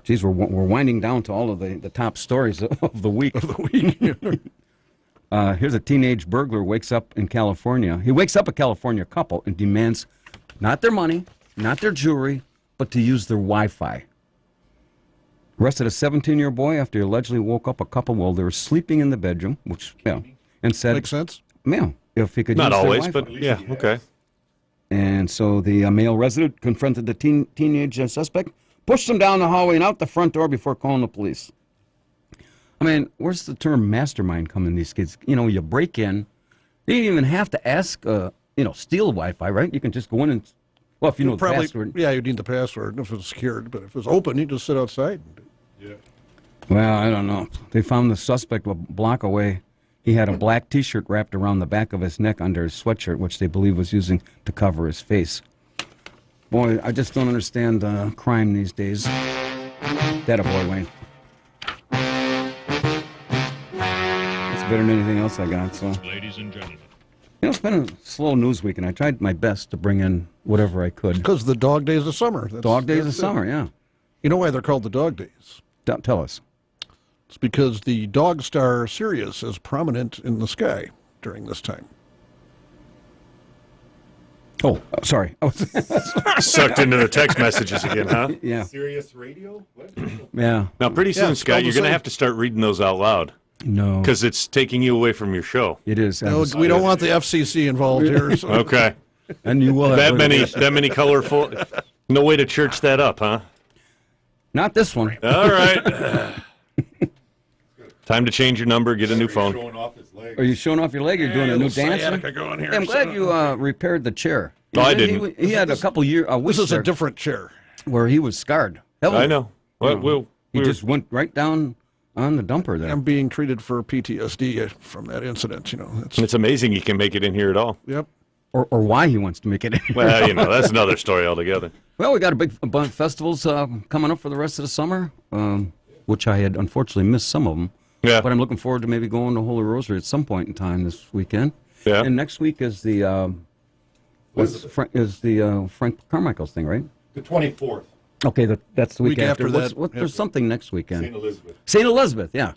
Geez, we're winding down to all of the top stories of the week. Here's a teenage burglar wakes up in California. He wakes up a California couple and demands not their money, not their jewelry, but to use their Wi-Fi. Arrested a 17-year boy after he allegedly woke up a couple while they were sleeping in the bedroom, which, and said... Makes sense? Yeah, if he could Not use always, their Wi-Fi. but yeah, okay. And so the male resident confronted the teenage suspect, pushed him down the hallway and out the front door before calling the police. I mean, where's the term mastermind come in these kids? You know, you break in, you didn't even have to ask, steal Wi-Fi, right? You can just go in and, well, if you know the password. Yeah, you need the password if it's secured, but if it's open, you just sit outside. Yeah. Well, I don't know. They found the suspect a block away. He had a black T-shirt wrapped around the back of his neck under his sweatshirt, which they believe was using to cover his face. Boy, I just don't understand crime these days. That a boy, Wayne. It's better than anything else I got. So, ladies and gentlemen, it's been a slow news week, and I tried my best to bring in whatever I could. Because the dog days of summer. Dog days of summer, yeah. You know why they're called the dog days? Tell us. It's because the dog star Sirius is prominent in the sky during this time. Oh, sorry. Sucked into the text messages again, huh? Yeah. Sirius Radio? What? Yeah. Now, pretty soon, Scott, you're going to have to start reading those out loud. No. Because it's taking you away from your show. It is. No, we don't want the FCC involved here. So. Okay. And you will have that many colorful. No way to church that up, huh? Not this one. All right. Time to change your number, get a new phone. Are you showing off your leg? You're doing a new dance? Going here, I'm glad you repaired the chair. No, I didn't. He had a couple years. This is a different chair. Where he was scarred. I know. Well, he just went right down on the dumper there. I'm being treated for PTSD from that incident. It's amazing he can make it in here at all. Yep. Or why he wants to make it in. Well, that's another story altogether. Well, we got a bunch of festivals coming up for the rest of the summer, which I had unfortunately missed some of them. Yeah. But I'm looking forward to maybe going to Holy Rosary at some point in time this weekend. Yeah. And next week is the Frank Carmichael's thing, right? The 24th. Okay, that's the week after that. There's something next weekend. St. Elizabeth. St. Elizabeth, yeah.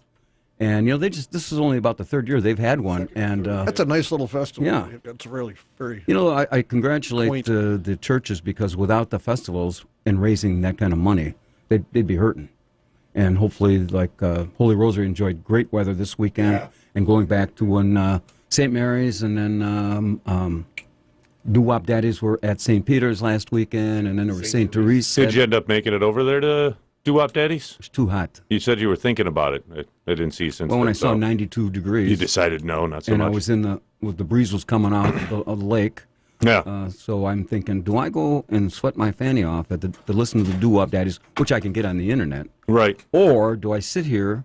And this is only about the third year they've had one, and that's a nice little festival. Yeah, it's really very. I congratulate the churches because without the festivals and raising that kind of money, they'd be hurting. And hopefully, Holy Rosary enjoyed great weather this weekend, and going back to when St. Mary's and then Doo-Wop Daddies were at St. Peter's last weekend, and then there was St. Therese. Did you end up making it over there to Doo-Wop Daddies? It's too hot. You said you were thinking about it. I didn't see since. Well, when I saw 92 degrees, you decided no, not so and much. I was the breeze was coming out of the lake. Yeah. So I'm thinking, do I go and sweat my fanny off to listen to the Doo-Wop Daddies, which I can get on the internet? Right. Or do I sit here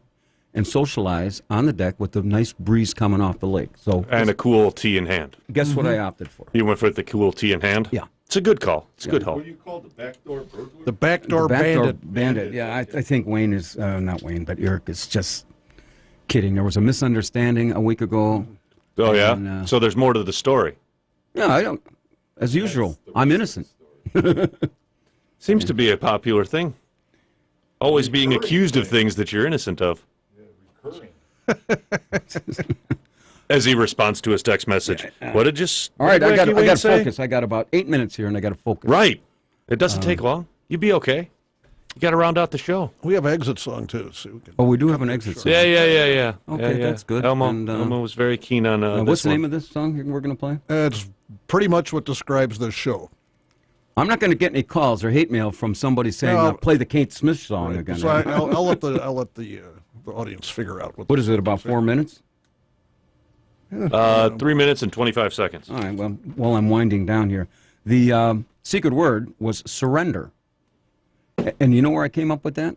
and socialize on the deck with the nice breeze coming off the lake? And a cool tea in hand. Guess what I opted for? You went for the cool tea in hand? Yeah. It's a good call. It's a good call. What do you call the backdoor burglar? The backdoor bandit. Yeah, I think Wayne is, not Wayne, but Eric is just kidding. There was a misunderstanding a week ago. Oh, yeah? And, so there's more to the story. No, I don't. As usual, I'm innocent. Seems to be a popular thing. Always being accused of things that you're innocent of. As he responds to his text message. What did just... All right, I got to focus. I got about 8 minutes here, and I got to focus. Right. It doesn't take long. You'll be okay. You got to round out the show. We have an exit song, too. So we do have an exit song. Yeah. Okay, that's good. Elmo was very keen on what's the name of this song we're going to play? It's pretty much what describes this show. I'm not going to get any calls or hate mail from somebody saying, play the Kate Smith song again. So I'll let the audience figure out. What is it, about 4 minutes? 3 minutes and 25 seconds. All right, well, while I'm winding down here, the secret word was surrender. And you know where I came up with that?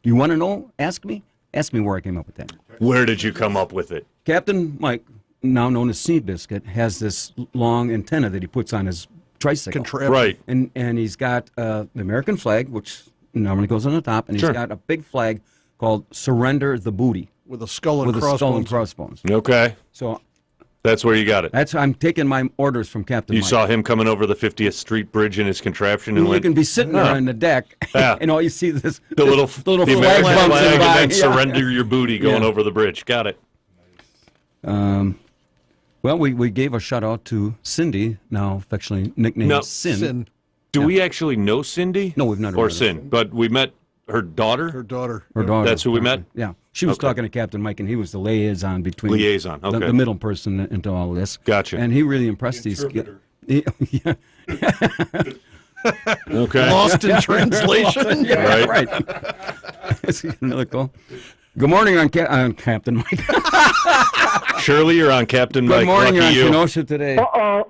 You want to know? Ask me. Ask me where I came up with that. Where did you come up with it? Captain Mike, now known as Seabiscuit, has this long antenna that he puts on his tricycle. Right. And he's got the American flag, which normally goes on the top, and he's got a big flag called Surrender the Booty. With a skull and crossbones. Skull and crossbones. Okay. So That's where you got it. I'm taking my orders from Captain You Mike. saw him coming over the 50th Street Bridge in his contraption, and You can be sitting there on the deck, and all you see is the little flag American bumps flag, by. and then surrender your booty going over the bridge. Got it. Well, we gave a shout out to Cindy, now affectionately nicknamed Sin. Do we actually know Cindy? No, we've not. Or Sin, but we met her daughter. Her daughter. That's who we met. Yeah, she was talking to Captain Mike, and he was the liaison between Okay. the middle person into all of this. Gotcha. And he really impressed these kids. Yeah. Okay. Lost in translation. Yeah, right. Another call. Good morning on Captain Mike. Shirley, you're on Captain Mike. Good morning, Lucky you're on you. Kenosha today. Uh-oh.